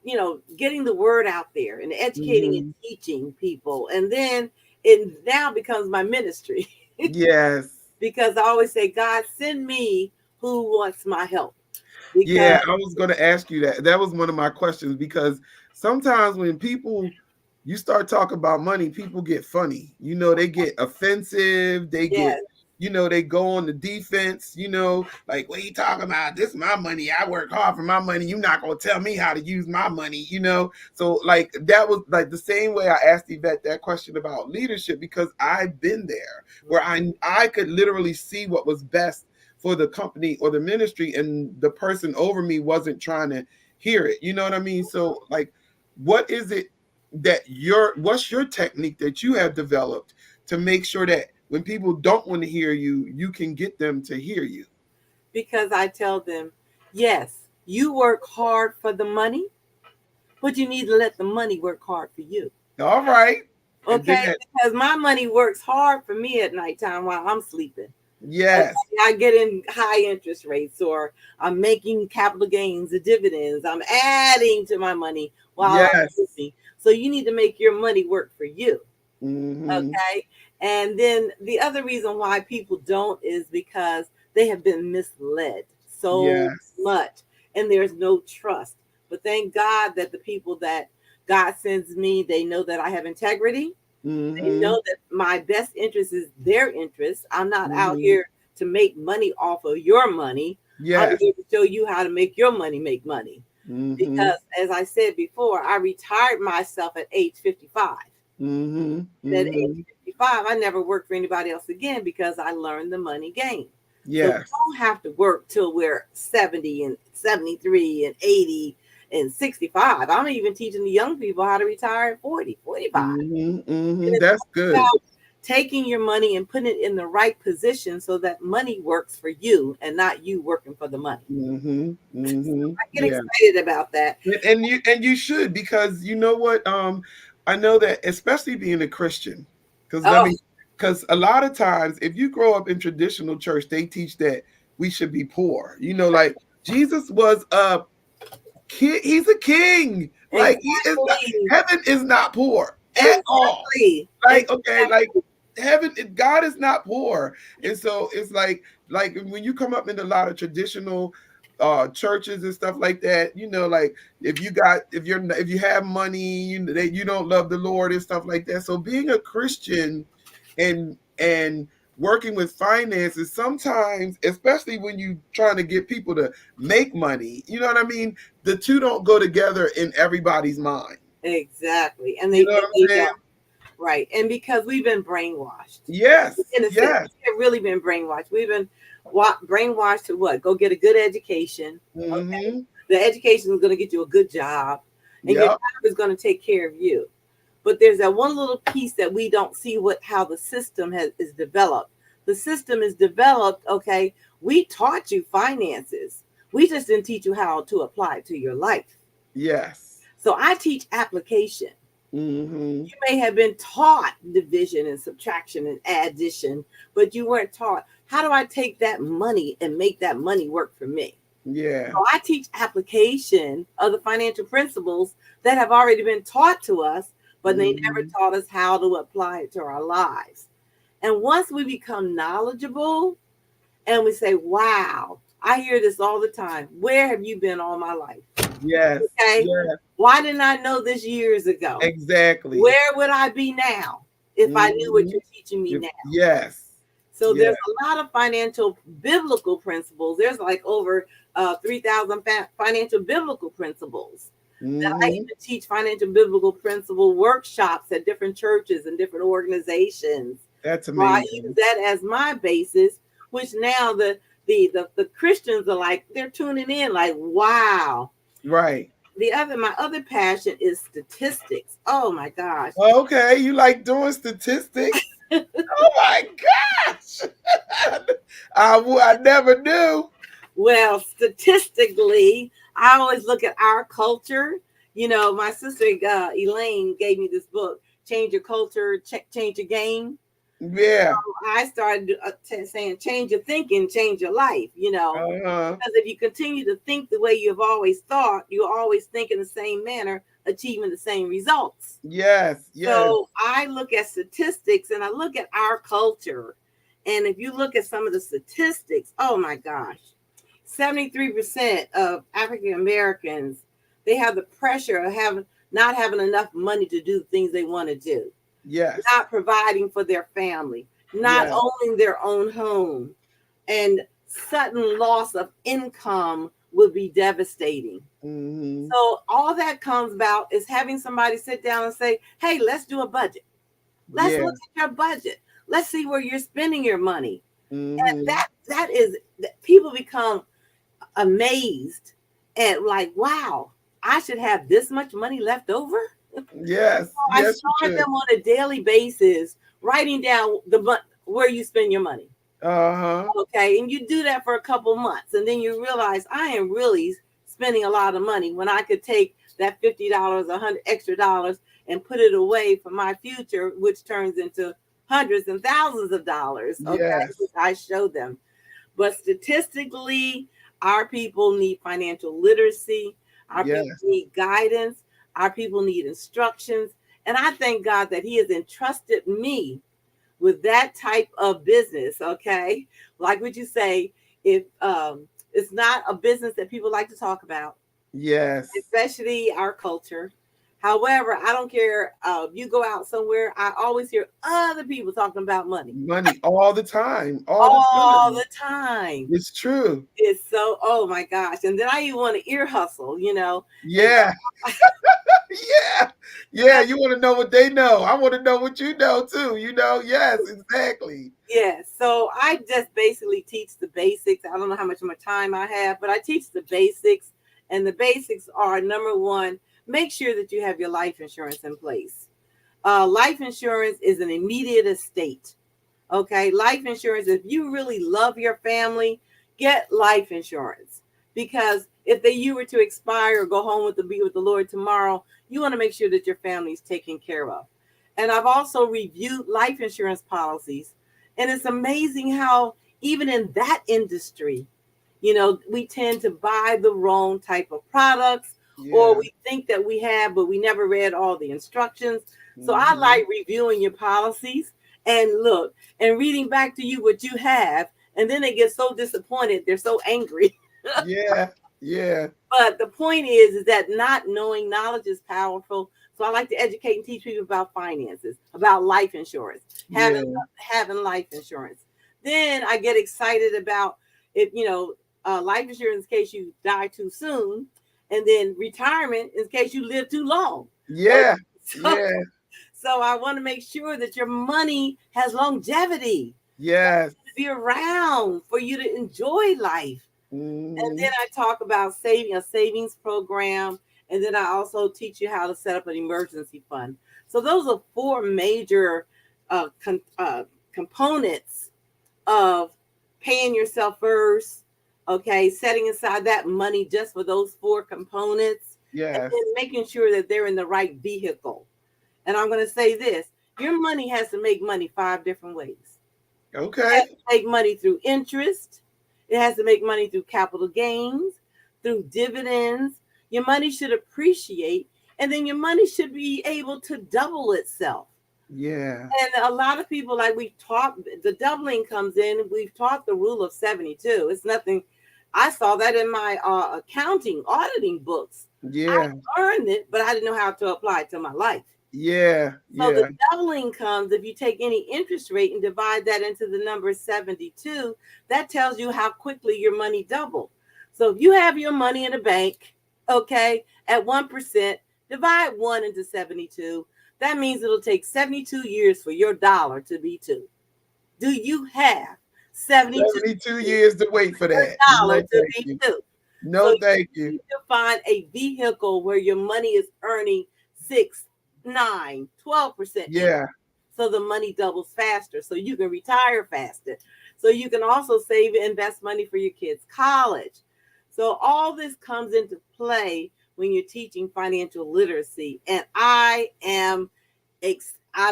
getting the word out there and educating and Mm-hmm. teaching people. And then it now becomes my ministry Yes. because I always say, God, send me who wants my help. Yeah, Because I was going to ask you that. That was one of my questions because sometimes when people you start talking about money, people get funny. They get offensive. They get, yes, they go on the defense. Like what you talking about? This is my money. I work hard for my money. You're not gonna tell me how to use my money. So like that was like the same way I asked Yvette that question about leadership because I've been there where I could literally see what was best for the company or the ministry and the person over me wasn't trying to hear it. You know what I mean? So like what is it what's your technique that you have developed to make sure that when people don't want to hear you, you can get them to hear you? because I tell them, yes, you work hard for the money, but you need to let the money work hard for you. All right. And Okay? then Because my money works hard for me at nighttime while I'm sleeping. Okay? yes. I get in high interest rates, or I'm making capital gains, the dividends. I'm adding to my money while I'm Yes. sleeping. So you need to make your money work for you. Mm-hmm. Okay. And then the other reason why people don't is because they have been misled so Yes. much and there's no trust. But thank God that the people that God sends me, they know that I have integrity. They Mm-hmm. know that my best interest is their interest. I'm not out Mm-hmm. here to make money off of your money. I'm Yes. here to show you how to make your money make money. Mm-hmm. Because as I said before, I retired myself at age 55. Mm-hmm. And at age Mm-hmm. 55, I never worked for anybody else again because I learned the money game. So we Yes. don't have to work till we're 70 and 73 and 80 and 65. I'm even teaching the young people how to retire at 40, 45. Mm-hmm. And Mm-hmm. it's That's good. about taking your money and putting it in the right position so that money works for you and not you working for the money. Mm-hmm. Mm-hmm. I get Yeah. excited about that. And you should because you know what I know that especially being a Christian Because Oh, because a lot of times, if you grow up in traditional church, they teach that we should be poor. Like Jesus was a king. He's a king. Like he is not. exactly. Heaven is not poor at all. Exactly. Like okay, like Exactly. heaven, God is not poor, and so it's like when you come up in a lot of traditional churches and stuff like that, like if you have money, that you don't love the Lord and stuff like that. So being a Christian and working with finances sometimes, especially when you trying to get people to make money, you know what I mean, the two don't go together in everybody's mind. Exactly. And You they, know what and I'm they saying? don't. Right. And because we've been brainwashed, Yes, in a sense, yes. we've really been brainwashed. We've been brainwashed to what? Go get a good education. Okay. Mm-hmm. The education is going to get you a good job, and your Yep. job is going to take care of you. But there's that one little piece that we don't see, how the system is developed. The system is developed, okay? We taught you finances. We just didn't teach you how to apply it to your life. Yes. So I teach application. Mm-hmm. You may have been taught division and subtraction and addition, but you weren't taught, how do I take that money and make that money work for me? Yeah. So I teach application of the financial principles that have already been taught to us, but they never Mm-hmm. taught us how to apply it to our lives. And once we become knowledgeable and we say, wow, I hear this all the time. Where have you been all my life? Yes. Okay. Yes. Why didn't I know this years ago? Exactly. Where would I be now if I knew what you're teaching me now? Yes. So Yes. there's a lot of financial biblical principles. There's like over 3,000 financial biblical principles. That I even teach financial biblical principle workshops at different churches and different organizations. That's So I amazing. use that as my basis, which now the Christians are like, they're tuning in like, wow. Right. My other passion is statistics. Oh my gosh. Okay, you like doing statistics? Oh my gosh. I never knew. Well, statistically, I always look at our culture. My sister Elaine gave me this book, Change Your Culture, Change Your Game. Yeah. So I started saying, change your thinking, change your life, Uh-huh. because if you continue to think the way you've always thought, you always think in the same manner, achieving the same results. Yes. Yes. So I look at statistics and I look at our culture. And if you look at some of the statistics, oh my gosh, 73% of African Americans, they have the pressure of not having enough money to do things they want to do. Yes. Not providing for their family, not owning their own home, and sudden loss of income would be devastating. Mm-hmm. So all that comes about is having somebody sit down and say, hey, let's do a budget. Let's look at your budget. Let's see where you're spending your money. Mm-hmm. And that is, people become amazed and like, wow, I should have this much money left over. Yes. So I start them on a daily basis, writing down where you spend your money. Uh-huh. Okay. And you do that for a couple months. And then you realize I am really spending a lot of money when I could take that $50, $100 extra dollars and put it away for my future, which turns into hundreds and thousands of dollars. Okay. Yes. Which I show them. But statistically, our people need financial literacy. Our people need guidance. Our people need instructions. And I thank God that He has entrusted me with that type of business. Okay. Like would you say, if it's not a business that people like to talk about. Yes. Especially our culture. However, I don't care. You go out somewhere, I always hear other people talking about money. Money all the time. All the time. It's true. It's so, oh my gosh. And then I even want to ear hustle, Yeah. Yeah. Yeah. You want to know what they know. I want to know what you know too. Yes, exactly. Yeah. So I just basically teach the basics. I don't know how much more time I have, but I teach the basics. And the basics are, number one, make sure that you have your life insurance in place. Life insurance is an immediate estate. Okay. Life insurance, if you really love your family, get life insurance. Because if you were to expire or go home be with the Lord tomorrow, you want to make sure that your family is taken care of. And I've also reviewed life insurance policies. And it's amazing how, even in that industry, we tend to buy the wrong type of products, or Yeah. we think that we have, but we never read all the instructions. So I Hmm. like reviewing your policies and look and reading back to you what you have. And then they get so disappointed. They're so angry. Yeah. Yeah. But the point is that not knowing knowledge is powerful. So I like to educate and teach people about finances, about life insurance, Yeah. having life insurance. Then I get excited about if life insurance in case you die too soon, and then retirement in case you live too long. Yeah. So, Yeah. so I want to make sure that your money has longevity, Yes. to be around for you to enjoy life. And Hmm. then I talk about saving a savings program. And then I also teach you how to set up an emergency fund. So those are four major components of paying yourself first. Okay, setting aside that money just for those four components, and Yes. then making sure that they're in the right vehicle. And I'm going to say this: your money has to make money five different ways. It has Okay. to make money through interest. It has to make money through capital gains, through dividends. Your money should appreciate, and then your money should be able to double itself. Yeah. And a lot of people, like we taught, the doubling comes in. We've taught the rule of 72. It's nothing. I saw that in my accounting, auditing books. Yeah. I learned it, but I didn't know how to apply it to my life. Yeah. So the Yeah. doubling comes if you take any interest rate and divide that into the number 72, that tells you how quickly your money doubled. So if you have your money in a bank, okay, at 1%, divide 1 into 72. That means it'll take 72 years for your dollar to be 2. Do you have 72 72 years years to wait for for your that. dollar No, to thank be you. 2? So No, thank you you. need to find a vehicle where your money is earning 6, 9, 12% income. Yeah. So the money doubles faster. So you can retire faster. So you can also save and invest money for your kids' college. So all this comes into play when you're teaching financial literacy. And I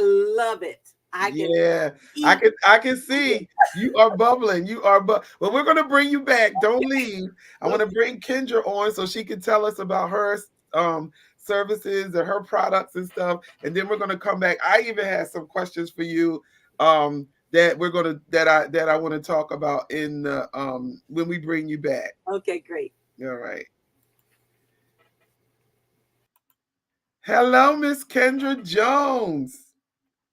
love it. I can Yeah. I eat. can I can see you are bubbling. You are well, we're gonna bring you back. Don't leave. I want to bring Kendra on so she can tell us about her services and her products and stuff. And then we're gonna come back. I even had some questions for you that we're gonna that I want to talk about in the when we bring you back. Okay, great. All right. Hello, Miss Kendra Jones.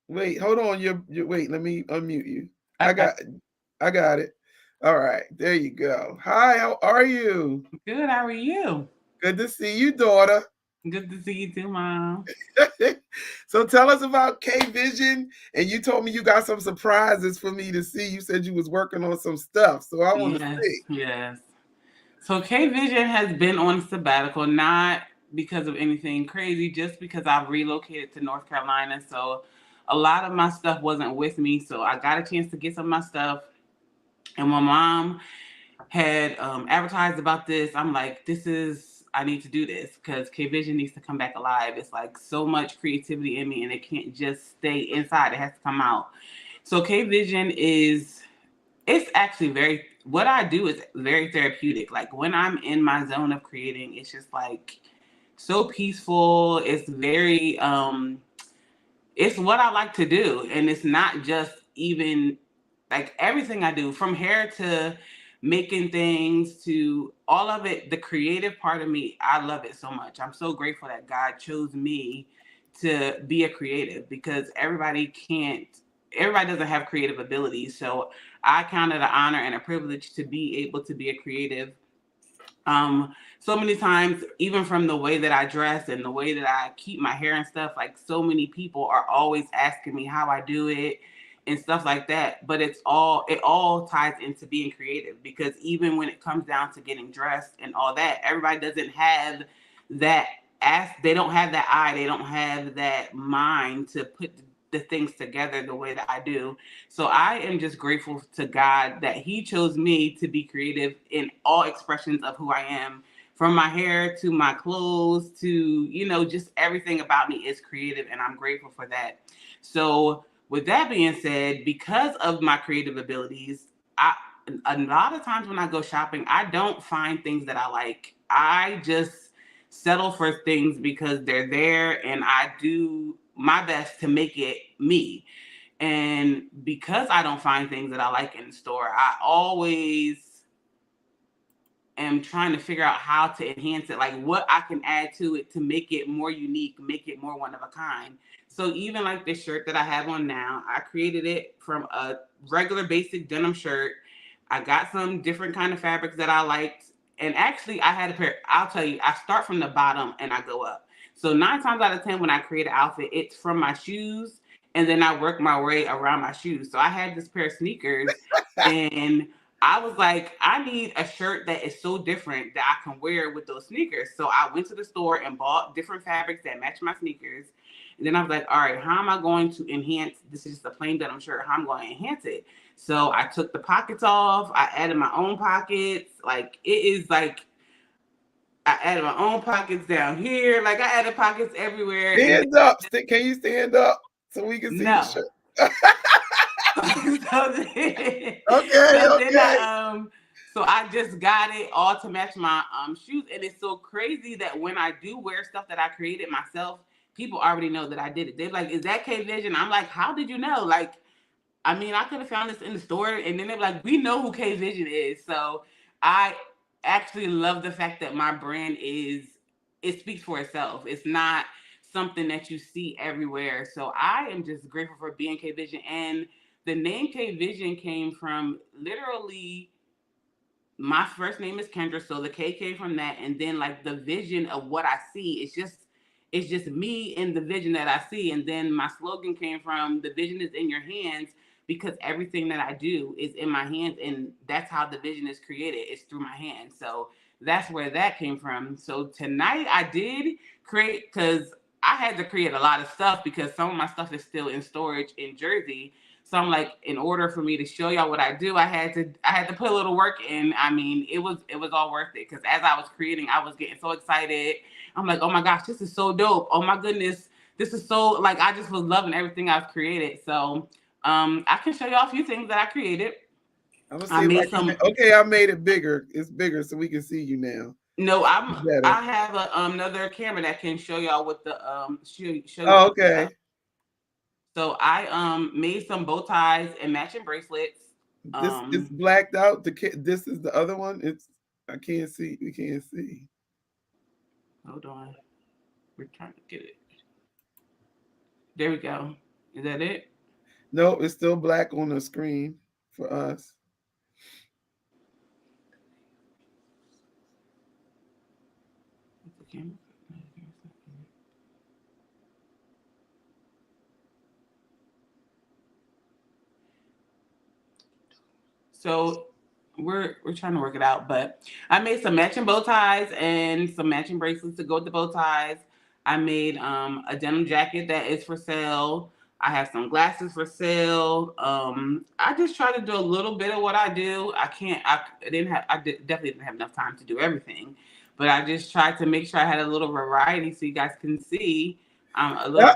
Wait, hold on. You wait. Let me unmute you. I Okay. got I got it. All right, there you go. Hi, how are you? Good. How are you? Good to see you, daughter. Good to see you too, Mom. So tell us about K Vision, and you told me you got some surprises for me to see. You said you was working on some stuff, so I want to see. Yes, yes. So K Vision has been on sabbatical, not because of anything crazy, just because I've relocated to North Carolina. So a lot of my stuff wasn't with me. So I got a chance to get some of my stuff. And my mom had advertised about this. I'm like, I need to do this because K Vision needs to come back alive. It's like so much creativity in me and it can't just stay inside. It has to come out. So K Vision it's actually what I do is very therapeutic. Like when I'm in my zone of creating, it's just like so peaceful. It's what I like to do. And it's not just even like everything I do, from hair to making things to all of it, the creative part of me, I love it so much. I'm so grateful that God chose me to be a creative because everybody doesn't have creative abilities. So I count it an honor and a privilege to be able to be a creative. So many times, even from the way that I dress and the way that I keep my hair and stuff, like so many people are always asking me how I do it and stuff like that. But it all ties into being creative because even when it comes down to getting dressed and all that, everybody doesn't have that they don't have that eye, they don't have that mind to put the things together the way that I do. So I am just grateful to God that He chose me to be creative in all expressions of who I am, from my hair to my clothes to, just everything about me is creative, and I'm grateful for that. So, with that being said, because of my creative abilities, I a lot of times when I go shopping, I don't find things that I like. I just settle for things because they're there, and I do my best to make it me. And because I don't find things that I like in the store, I always am trying to figure out how to enhance it, like what I can add to it to make it more unique, make it more one of a kind. So even like this shirt that I have on now, I created it from a regular basic denim shirt. I got some different kind of fabrics that I liked. And actually I had a pair, I'll tell you, I start from the bottom and I go up. So 9 times out of 10 when I create an outfit, it's from my shoes and then I work my way around my shoes. So I had this pair of sneakers and I was like, I need a shirt that is so different that I can wear with those sneakers. So I went to the store and bought different fabrics that match my sneakers. And then I was like, all right, how am I going to enhance? This is just a plain denim shirt. How am I going to enhance it? So I took the pockets off. I added my own pockets. Like it is like I added my own pockets down here. Like I added pockets everywhere. And Stand up. Can you stand up so we can see the no. shirt? so then, Okay, so then okay. so I just got it all to match my shoes, and it's so crazy that when I do wear stuff that I created myself, people already know that I did it. They're like, "Is that K Vision?" I'm like, "How did you know?" Like, I mean, I could have found this in the store, and then they're like, "We know who K Vision is." So I actually love the fact that my brand it speaks for itself. It's not something that you see everywhere. So I am just grateful for being K Vision, and the name K Vision came from literally my first name is Kendra, so the K came from that, and then like the vision of what I see, it's just me and the vision that I see, and then my slogan came from the vision is in your hands because everything that I do is in my hands, and that's how the vision is created. It's through my hands, so that's where that came from. So tonight I did create because I had to create a lot of stuff because some of my stuff is still in storage in Jersey. So I'm like, in order for me to show y'all what I do, I had to put a little work in. I mean, it was all worth it because as I was creating, I was getting so excited. I'm like, oh my gosh, this is so dope. Oh my goodness, this is so like I just was loving everything I've created. So I can show y'all a few things that I created. I'm gonna I see if I made can. some. Okay, I made it bigger. It's bigger, so we can see you now. No, Better. I have another camera that can show y'all what the show you Oh, some stuff. okay. So I made some bow ties and matching bracelets. This is blacked out. This is the other one. It's I can't see. We can't see. Hold on. We're trying to get it. There we go. Is that it? No, it's still black on the screen for us. Okay. So we're trying to work it out, but I made some matching bow ties and some matching bracelets to go with the bow ties. I made a denim jacket that is for sale. I have some glasses for sale. I just try to do a little bit of what I do. I can't. I didn't have. Definitely didn't have enough time to do everything, but I just tried to make sure I had a little variety so you guys can see. A Yep. little.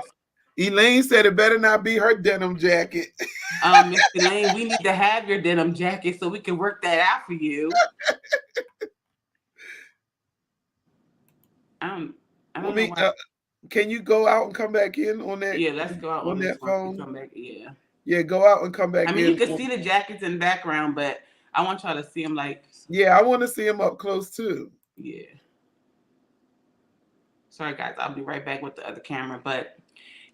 Elaine said it better not be her denim jacket. Miss Elaine, we need to have your denim jacket so we can work that out for you. I don't, I Let don't know me. why. Can you go out and come back in on that Yeah, let's go out on this once we phone? come back. Yeah. Yeah, go out and come I back mean, you in. can see the jackets in the background, but I want y'all to see them like, Yeah, I want to see him up close too. yeah. Sorry, guys. I'll be right back with the other camera. But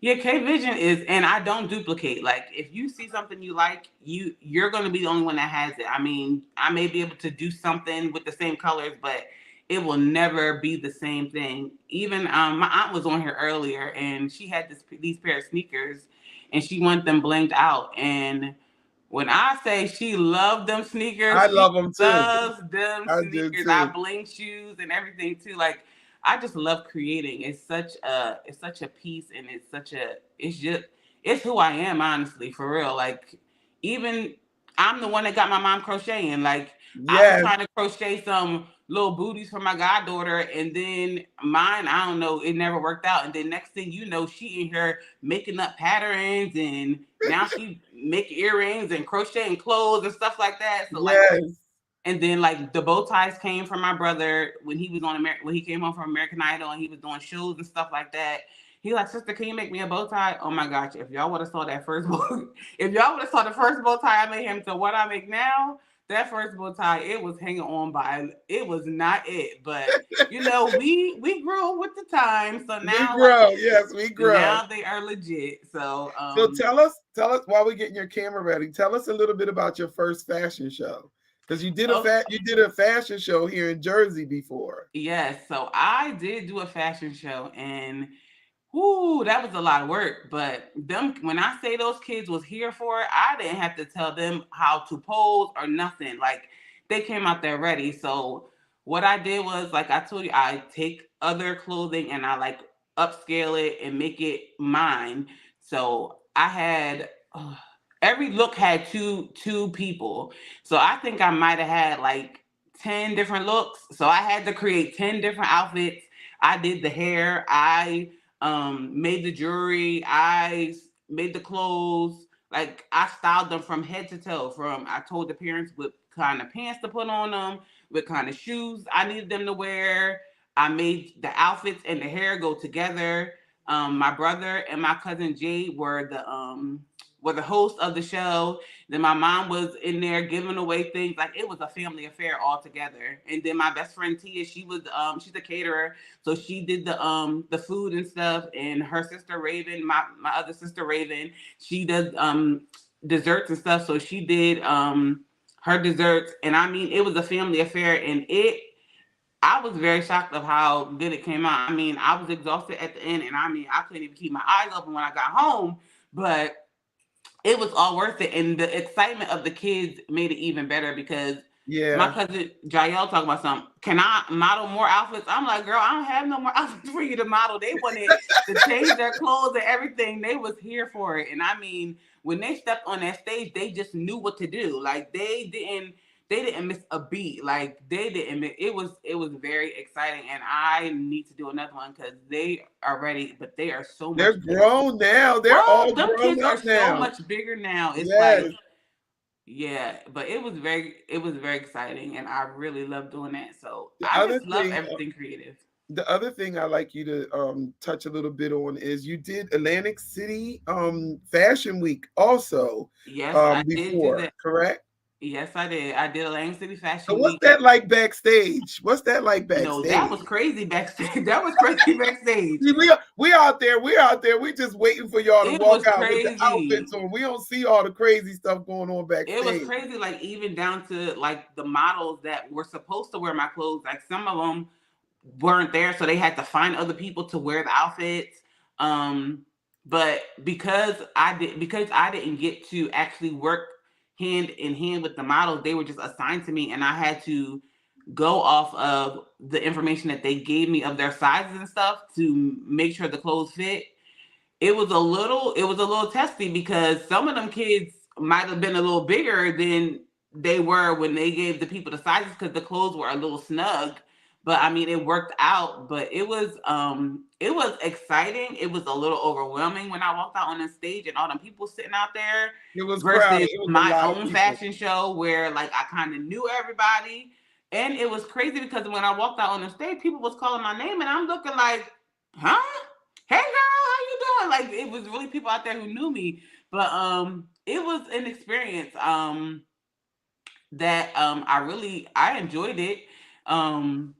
yeah, K Vision is, and I don't duplicate. Like, if you see something you like, you're going to be the only one that has it. I mean, I may be able to do something with the same colors, but it will never be the same thing. Even my aunt was on here earlier, and she had these pair of sneakers, and she wanted them blinged out. And when I say she loved them sneakers, I she love him too. loves them I do sneakers. I too. bling shoes and everything too. Like I just love creating. It's such a piece, and it's who I am, honestly, for real. Like even I'm the one that got my mom crocheting. Like I was Yes. trying to crochet some little booties for my goddaughter, and then mine, I don't know, it never worked out. And then next thing you know, she in here making up patterns, and now she make earrings and crocheting clothes and stuff like that. So like, Yes. and then like the bow ties came from my brother when he was on when he came home from American Idol and he was doing shows and stuff like that. He like, sister, can you make me a bow tie? Oh my gosh, if y'all would have saw that first bow, if y'all would have saw the first bow tie I made him to what I make now, that first bow tie, it was hanging on by, it was not it. But you know, we grew with the time, so We now like grow. Yes, we grow. now they are legit. So So tell us while we're getting your camera ready, tell us a little bit about your first fashion show. Because oh, you did a fashion show here in Jersey before. yes, so I did do a fashion show, and whoo, that was a lot of work. But them, when I say those kids was here for it, I didn't have to tell them how to pose or nothing. Like they came out there ready. So what I did was, like I told you, I take other clothing and I like upscale it and make it mine. So I had every look had two people. So I think I might have had like 10 different looks. So I had to create 10 different outfits. I did the hair. I made the jewelry, I made the clothes, like I styled them from head to toe. From I told the parents what kind of pants to put on them, what kind of shoes I needed them to wear. I made the outfits and the hair go together. My brother and my cousin Jay were the hosts of the show. Then my mom was in there giving away things. Like it was a family affair altogether. And then my best friend Tia, she's a caterer, so she did the food and stuff. And her sister Raven, my other sister Raven, she does desserts and stuff. So she did her desserts. And I mean, it was a family affair, and it I was very shocked of how good it came out. I mean, I was exhausted at the end, and I mean, I couldn't even keep my eyes open when I got home. But it was all worth it, and the excitement of the kids made it even better because my Yeah. cousin Jael talking about something. Can I model more outfits? I'm like, girl, I don't have no more outfits for you to model. They wanted to change their clothes and everything. They was here for it, and I mean, when they stepped on that stage, they just knew what to do. Like they didn't miss a beat. Like they didn't miss, it was very exciting, and I need to do another one because they are ready, but they are so They're much bigger. grown now. They're Well, all them grown kids are up so now. much bigger now. It's like, Yes. yeah, but it was very exciting, and I really love doing that. So The I other just love thing everything creative. the other thing I like you to touch a little bit on is you did Atlantic City Fashion Week also Yes, I did do before, that. correct? Yes, I did. I did Atlantic City So Fashion what's Week. that like backstage? What's that like No, that was backstage? crazy backstage. That was crazy backstage. See, we out there, we just waiting for y'all to It walk was out with the crazy. outfits on. We don't see all the crazy stuff going on It was backstage. crazy, like even down to like the models that were supposed to wear my clothes. Like some of them weren't there, so they had to find other people to wear the outfits. Um, but because I didn't get to actually work hand in hand with the models, they were just assigned to me, and I had to go off of the information that they gave me of their sizes and stuff to make sure the clothes fit. It was a little testy because some of them kids might have been a little bigger than they were when they gave the people the sizes because the clothes were a little snug. But I mean, it worked out. But it was exciting. It was a little overwhelming when I walked out on the stage and all them people sitting out there It was crowded. versus It was a my lot of own people. fashion show where like I kind of knew everybody. And it was crazy because when I walked out on the stage, people was calling my name and I'm looking like, huh? Hey girl, how you doing? Like it was really people out there who knew me. But it was an experience that I enjoyed it. Um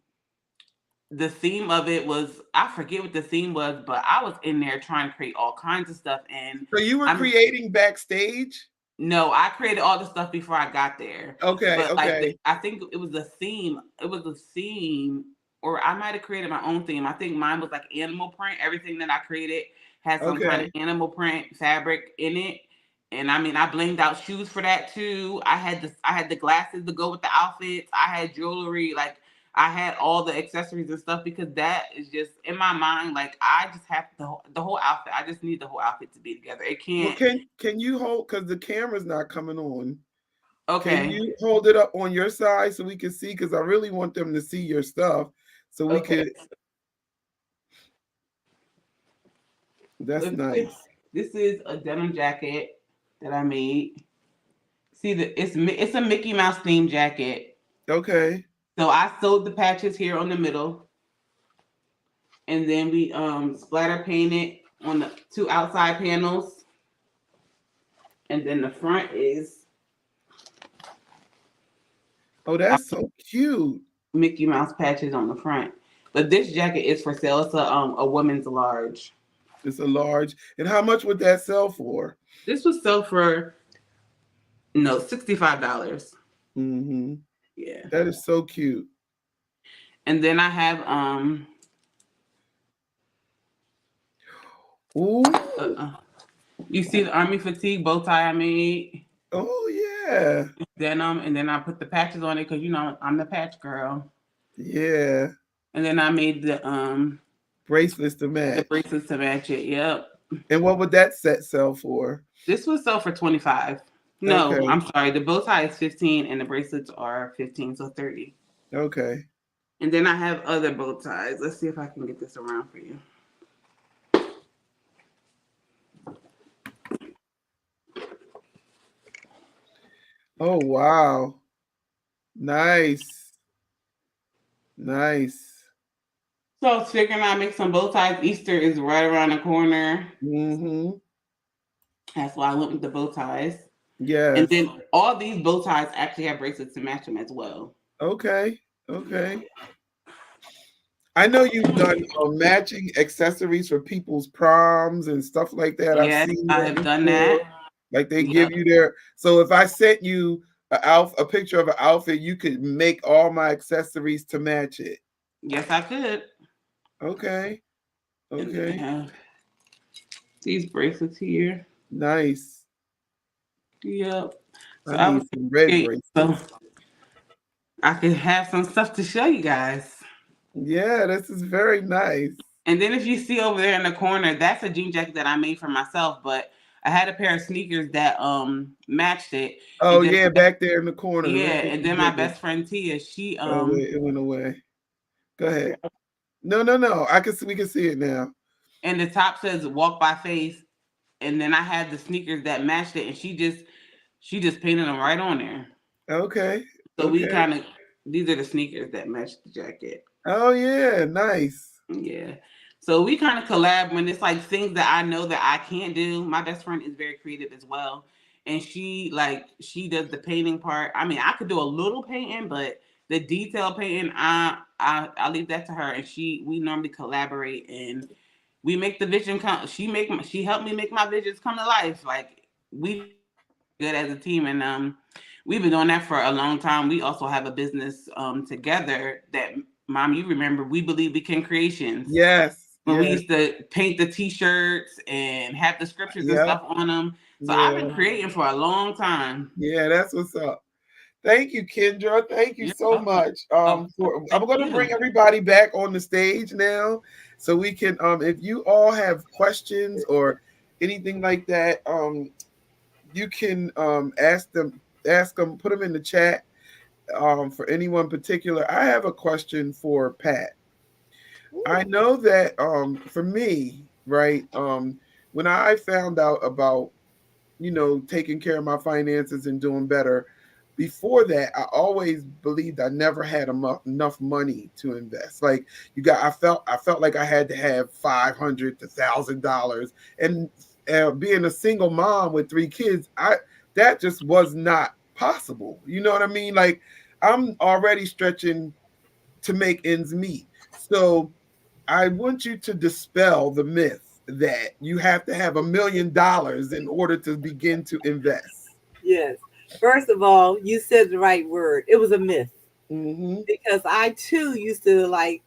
the theme of it was, I forget what the theme was, but I was in there trying to create all kinds of stuff, and So you were I'm creating backstage? no, I created all the stuff before I got there. Okay, But like okay, I think it was a theme. It was a theme, or I might have created my own theme. I think mine was like animal print. Everything that I created had some kind of okay. animal print fabric in it. And I mean, I blinged out shoes for that too. I had the glasses to go with the outfits. I had jewelry. Like I had all the accessories and stuff because that is just in my mind. Like I just have the whole outfit. I just need the whole outfit to be together. It Well, can't. can you hold because the camera's not coming on? Can Okay. you hold it up on your side so we can see? Because I really want them to see your stuff, so we Okay. could. So That's this nice. this is a denim jacket that I made. See it's a Mickey Mouse themed jacket. Okay. So I sewed the patches here on the middle, and then we splatter painted on the two outside panels, and then the front is Oh, that's so cute. Mickey Mouse patches on the front. But this jacket is for sale. It's a woman's large. It's a large. And how much would that sell for? This was sold for no $65. Mm-hmm. Yeah. That is so cute. And then I have Ooh. uh, you see the army fatigue bow tie I made. Oh yeah. Denim, and then I put the patches on it because I'm the patch girl. Yeah. And then I made Bracelets to the match. bracelets to match it. Yep. And what would that set sell for? This was sold for 25. No, Okay. I'm sorry. The bow tie is 15 and the bracelets are 15, so 30. Okay. And then I have other bow ties. Let's see if I can get this around for you. Oh wow. Nice. Nice. So I was figuring I'd make some bow ties. Easter is right around the corner. Mm-hmm. That's why I went with the bow ties. And Yes. then all these bow ties actually have bracelets to match them as well. Okay. Okay. I know you've done matching accessories for people's proms and stuff like that. I've Yes, seen I that have done before. that. Like they give Yep. you their. So if I sent you a picture of an outfit, you could make all my accessories to match it. Yes, I could. Okay. And then I Okay. have these bracelets here. Nice. Yep. So I I need was some red okay, so bracelets. I could have some stuff to show you guys. Yeah, this is very nice. And then if you see over there in the corner, that's a jean jacket that I made for myself, but I had a pair of sneakers that matched it. Oh And then yeah, back there in the corner. yeah, Let's see if and we then my get this. best friend Tia, she Oh wait, it went away. Go ahead. No, no, no. I can see. We can see it now. and the top says walk by faith, and then I had the sneakers that matched it, and she just painted them right on there. Okay. So we Okay. kind of these are the sneakers that match the jacket. Oh yeah, nice. Yeah. So we kind of collab when it's like things that I know that I can't do. My best friend is very creative as well. And she does the painting part. I mean, I could do a little painting, but the detail painting, I leave that to her. And we normally collaborate and we make the vision come. She helped me make my visions come to life. Like we just work really good as a team, and we've been doing that for a long time. We also have a business together that Mom, you remember, We Believe We Can Creations. Yes. When we Yes. used to paint the T-shirts and have the scriptures and Yep. stuff on them. So I've been Yeah. creating for a long time. Yeah. That's what's up. Thank you, Kendra. Thank you You're so welcome. much. Of course, I'm thank going to you. bring everybody back on the stage now, so we can. If you all have questions or anything like that, you can ask them, put them in the chat. For anyone particular, I have a question for Pat. I know that for me, right, when I found out about taking care of my finances and doing better. Before that, I always believed I never had enough money to invest. Like I felt like I had to have $500 to $1,000, and being a single mom with 3 kids, that just was not possible. You know what I mean? Like I'm already stretching to make ends meet. So I want you to dispel the myth that you have to have $1 million in order to begin to invest. Yes. First of all, you said the right word. It was a myth Mm-hmm. because I too used to like,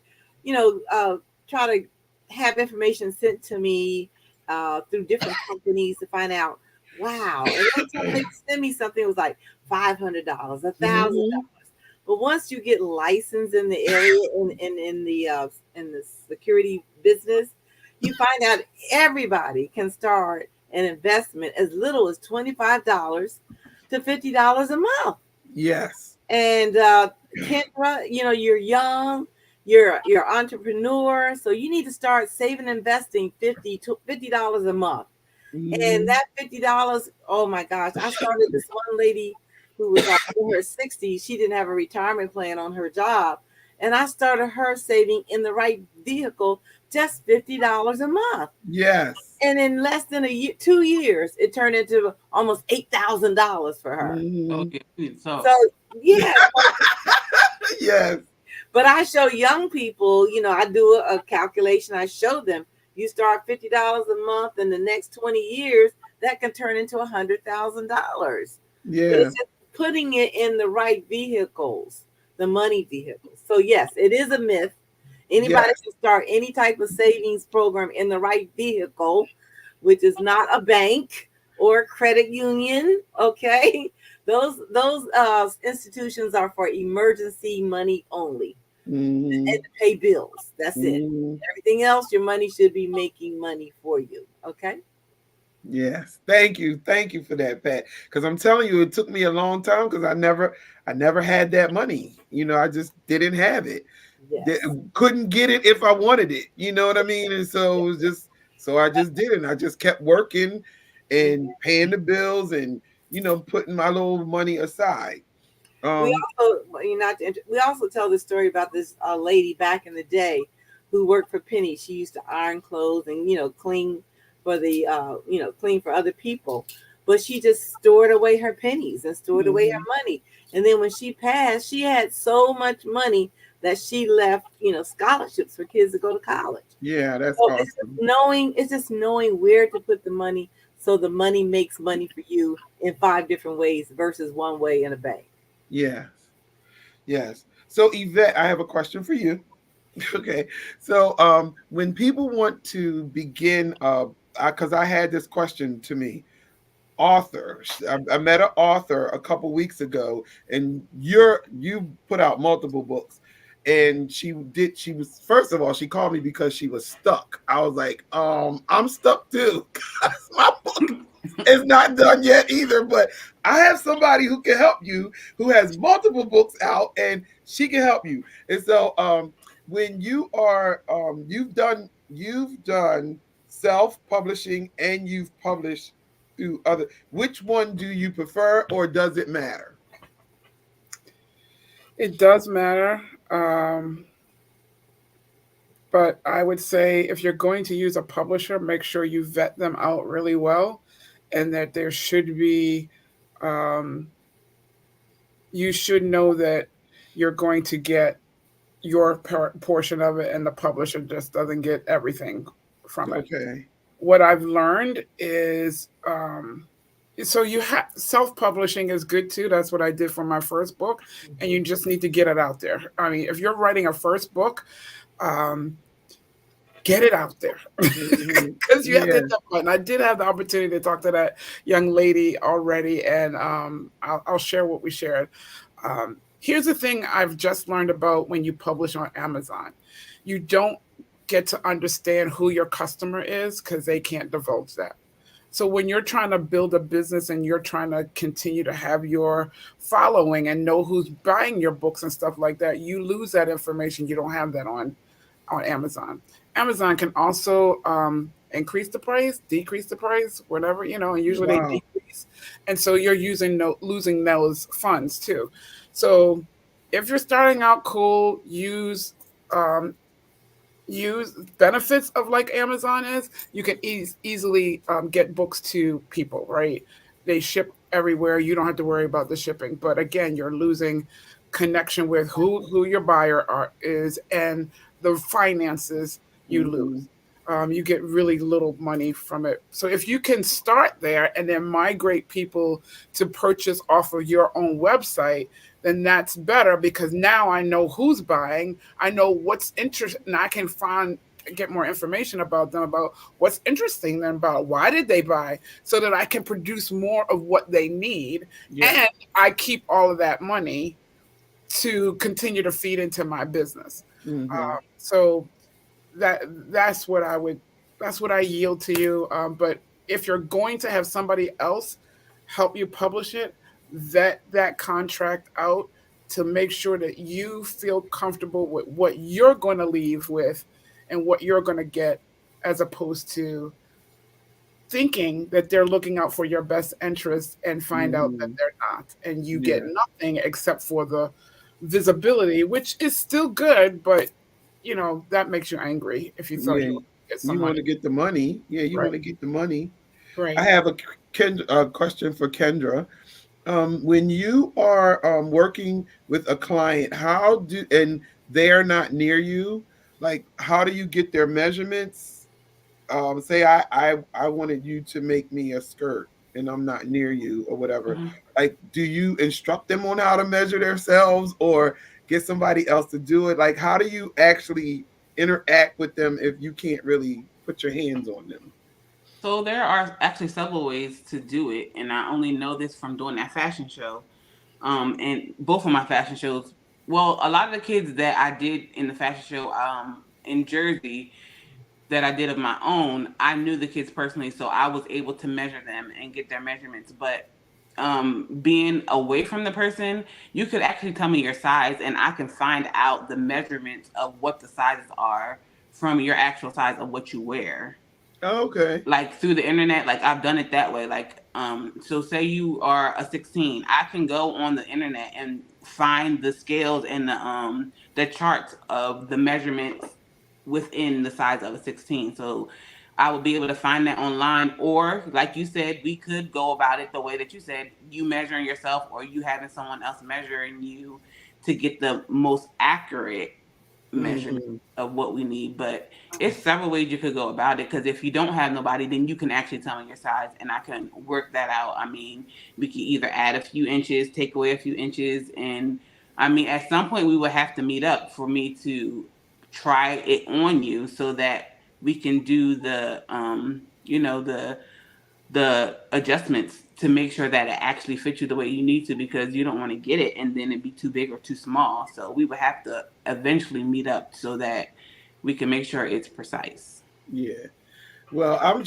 try to have information sent to me through different companies to find out. Wow! And every time they send me something, it was like $500, Mm-hmm. $1,000. But once you get licensed in the area in the security business, you find out everybody can start an investment as little as $25 to $50 a month. Yes. And Kendra, you're young, you're an entrepreneur, so you need to start saving, investing $50 a month. And Mhm. that $50, oh my gosh, I started this one lady who was like in her 60s. She didn't have a retirement plan on her job. And I started her saving in the right vehicle just $50 a month. Yes. And in less than 2 years, it turned into almost $8,000 for her. Oh Mhm. yeah. So, yeah. Yes. But I show young people, I do a calculation. I show them you start $50 a month, in the next 20 years, that can turn into $100,000. But Yeah. it's just putting it in the right vehicles, the money vehicles. So yes, it is a myth. Anybody Yes. can start any type of savings program in the right vehicle, which is not a bank or a credit union. Okay, those institutions are for emergency money only, and Mhm. to pay bills. That's it. Mhm. Everything else, your money should be making money for you. Okay. Yes. Thank you. Thank you for that, Pat. Because I'm telling you, it took me a long time because I never had that money. I just didn't have it. Di- Yes. couldn't get it if I wanted it. You know what I mean? And so it was just so I just did it. And I just kept working and Mhm. paying the bills and putting my little money aside. We Um, also, not to we also tell the story about this lady back in the day who worked for Penny. She used to iron clothes and clean for the clean for other people, but she just stored away her pennies and stored away mhm. her money. And then when she passed, she had so much money that she left scholarships for kids to go to college. Yeah, that's So awesome. it's just knowing where to put the money, so the money makes money for you in five different ways versus one way in a bank. Yes, yes. So Yvette, I have a question for you. Okay. So when people want to begin because I had this question to me, author. I met an author a couple weeks ago, and you put out multiple books. And she was, first of all, she called me because she was stuck. I was like, I'm stuck too. 'Cause my book is not done yet either. But I have somebody who can help you, who has multiple books out, and she can help you. And so when you are you've done self-publishing and you've published through other, which one do you prefer, or does it matter? It does matter. Um, but I would say if you're going to use a publisher, make sure you vet them out really well, and that there should be, um, you should know that you're going to get your portion of it, and the publisher just doesn't get everything from it. Okay. What I've learned is, so you have self-publishing is good too. That's what I did for my first book, and you Mhm. just need to get it out there. I mean, if you're writing a first book, um, get it out there Mhm. because you have to Yeah. hit that button. I did have the opportunity to talk to that young lady already, and I'll share what we shared. Here's the thing I've just learned about when you publish on Amazon: you don't get to understand who your customer is because they can't divulge that. So when you're trying to build a business and you're trying to continue to have your following and know who's buying your books and stuff like that, you lose that information. You don't have that on Amazon. Amazon can also increase the price, decrease the price, whatever, and usually they Wow. decrease. And so you're losing those funds too. So if you're starting out cool, um, use benefits of like Amazon is, you can easily get books to people, right? They ship everywhere. You don't have to worry about the shipping. But again, you're losing connection with who your buyer is, and the finances you lose. Mhm. You get really little money from it. So if you can start there and then migrate people to purchase off of your own website, then that's better because now I know who's buying. I know what's interesting, and I can get more information about them, about what's interesting them, about why did they buy, so that I can produce more of what they need, Yeah. and I keep all of that money to continue to feed into my business. Mhm. So that that's what I would that's what I yield to you. But if you're going to have somebody else help you publish it, vet that contract out to make sure that you feel comfortable with what you're going to leave with and what you're going to get, as opposed to thinking that they're looking out for your best interest and find out that Hmm. they're not, and you get Yeah. nothing except for the visibility, which is still good, but that makes you angry if you thought Yeah. you were going to get some You want money. to get the money. Yeah, you Right, want to get the money. I right. have a question for Kendra. When you are working with a client, how do and they're not near you, like how do you get their measurements? Say I wanted you to make me a skirt and I'm not near you or whatever. Mhm. Like, do you instruct them on how to measure themselves or get somebody else to do it? Like, how do you actually interact with them if you can't really put your hands on them? So there are actually several ways to do it, and I only know this from doing that fashion show. And both of my fashion shows, well, a lot of the kids that I did in the fashion show, in Jersey, that I did of my own, I knew the kids personally, so I was able to measure them and get their measurements. But being away from the person, you could actually tell me your size, and I can find out the measurements of what the sizes are from your actual size of what you wear, Okay. like through the internet. Like I've done it that way. Like so say you are a 16, I can go on the internet and find the scales and the charts of the measurements within the size of a 16. So I would be able to find that online, or like you said, we could go about it the way that you said, you measuring yourself or you having someone else measuring you to get the most accurate measurement Hmm. of what we need. But it's several ways you could go about it, because if you don't have nobody, then you can actually tell me your size and I can work that out. I mean, we could either add a few inches, take away a few inches, and I mean, at some point we would have to meet up for me to try it on you so that we can do the adjustments to make sure that it actually fits you the way you need to, because you don't want to get it and then it be too big or too small. So we would have to eventually meet up so that we can make sure it's precise. Yeah. Well, I'm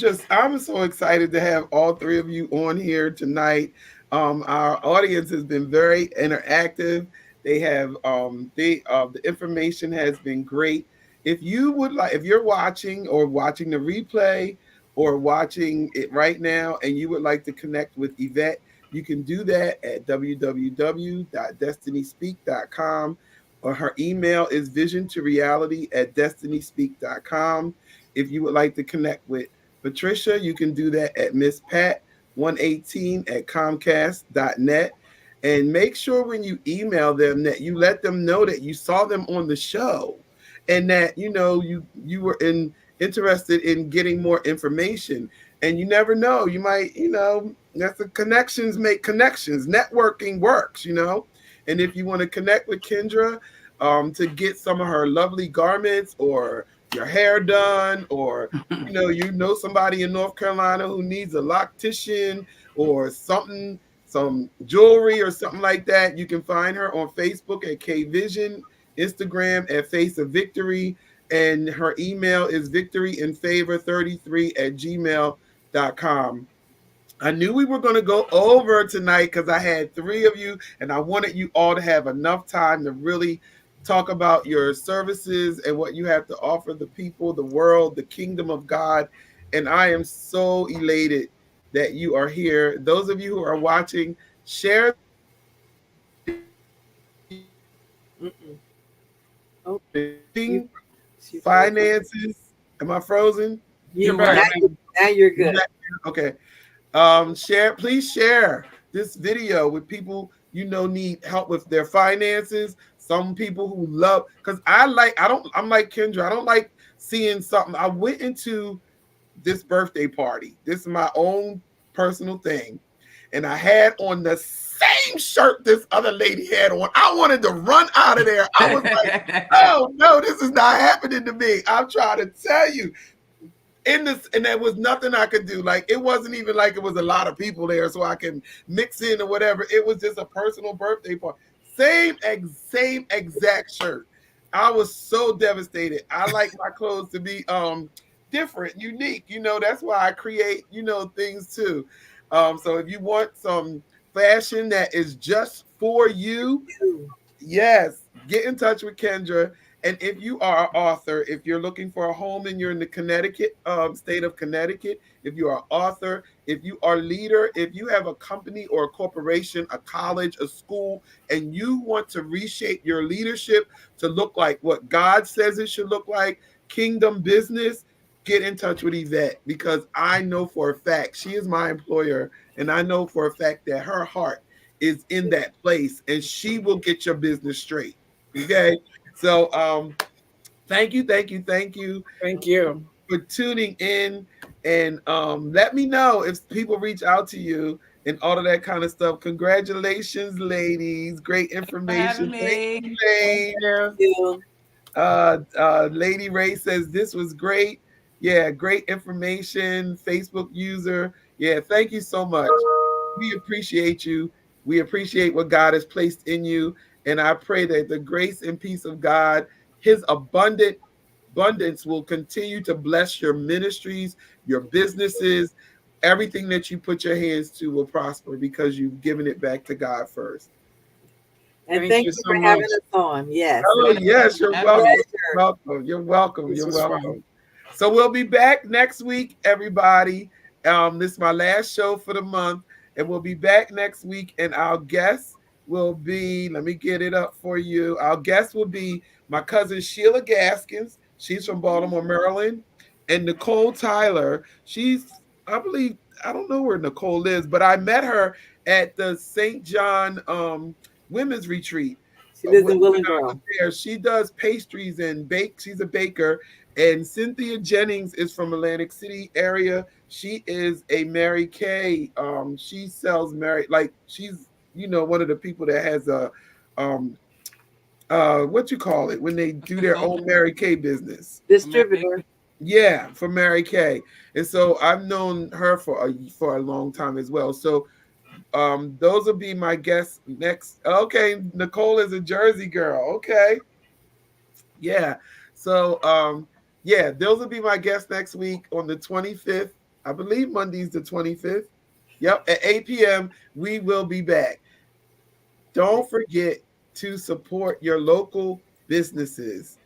so excited to have all three of you on here tonight. Our audience has been very interactive. They have the information has been great. If you would like, if you're watching or watching the replay or watching it right now and you would like to connect with Yvette, you can do that at www.destinyspeak.com, or her email is visiontoreality@destinyspeak.com. If you would like to connect with Patricia, you can do that at Miss Pat 118 at Comcast.net. And make sure when you email them that you let them know that you saw them on the show and that you were interested in getting more information. And you never know, you might, that's the connections make connections. Networking works. And if you want to connect with Kendra to get some of her lovely garments or your hair done, or you know somebody in North Carolina who needs a loctician or something, some jewelry or something like that, you can find her on Facebook at K Vision, Instagram at Face of Victory, and her email is victoryinfavor33 at gmail.com. I knew we were going to go over tonight because I had three of you and I wanted you all to have enough time to really talk about your services and what you have to offer the people, the world, the kingdom of God. And I am so elated that you are here. Those of you who are watching, share the video with people you know need help with Mm-mm. their Oh, you finances. she broke up. Finances. Am I frozen? You're You back. now, now you're You good. back? Okay. Please share this video with people need help with their finances. Some people who love, because I'm like Kendra, I don't like seeing something. I went into this birthday party. This is my own personal thing. And I had on the same shirt this other lady had on. I wanted to run out of there. I was like, oh no, this is not happening to me. I'm trying to tell you, and there was nothing I could do. Like, it wasn't even like it was a lot of people there so I can mix in or whatever. It was just a personal birthday party. Same exact shirt. I was so devastated. I like my clothes to be different, unique. That's why I create, things too. So if you want some fashion that is just for you, You. yes, get in touch with Kendra. And if you are an author, if you're looking for a home and you're in the Connecticut state of Connecticut, if you are an author, if you are a leader, if you have a company or a corporation, a college, a school, and you want to reshape your leadership to look like what God says it should look like, kingdom business, get in touch with Yvette, because I know for a fact she is my employer, and I know for a fact that her heart is in that place, and she will get your business straight. Okay. So thank you, thank you, thank you Thank you. for tuning in. And let me know if people reach out to you and all of that kind of stuff. Congratulations, ladies. Great For having information. Thank you, me. Thank Lane. you. You. Lady Ray says this was great. Yeah, great information. Facebook user. Yeah, thank you so much. We appreciate you. We appreciate what God has placed in you. And I pray that the grace and peace of God, his abundance will continue to bless your ministries, your businesses. Everything that you put your hands to will prosper because you've given it back to God first. And Thank thank you you so for much. having us on. Yes, it Oh, was yes, you're a Having welcome. me. pleasure. Welcome. You're welcome. This You're was fun. welcome. So we'll be back next week, everybody. This is my last show for the month, and we'll be back next week. And our guest will be, let me get it up for you. Our guest will be my cousin Sheila Gaskins. She's from Baltimore, Maryland. And Nicole Tyler. She's, I believe, I don't know where Nicole lives, but I met her at the St. John women's retreat. She lives When in I was Willingboro. there, she does pastries and bake. She's a baker. And Cynthia Jennings is from Atlantic City area. She is a Mary Kay. She sells Mary, like she's one of the people that has a um what you call it when they A do their own consultant. Mary Kay business. Distributor. Yeah, for Mary Kay. And so I've known her for a long time as well. So those will be my guests next. Okay, Nicole is a Jersey girl. Okay. Yeah. So yeah, those will be my guests next week on the 25th. I believe Monday's the 25th. Yep, at 8 p.m. we will be back. Don't forget to support your local businesses,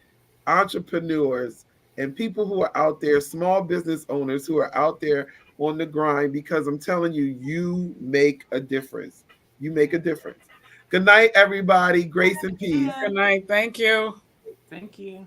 entrepreneurs, and people who are out there, small business owners who are out there on the grind, because I'm telling you, you make a difference. You make a difference. Good night, everybody. Grace and peace. Good night. Thank you. Thank you.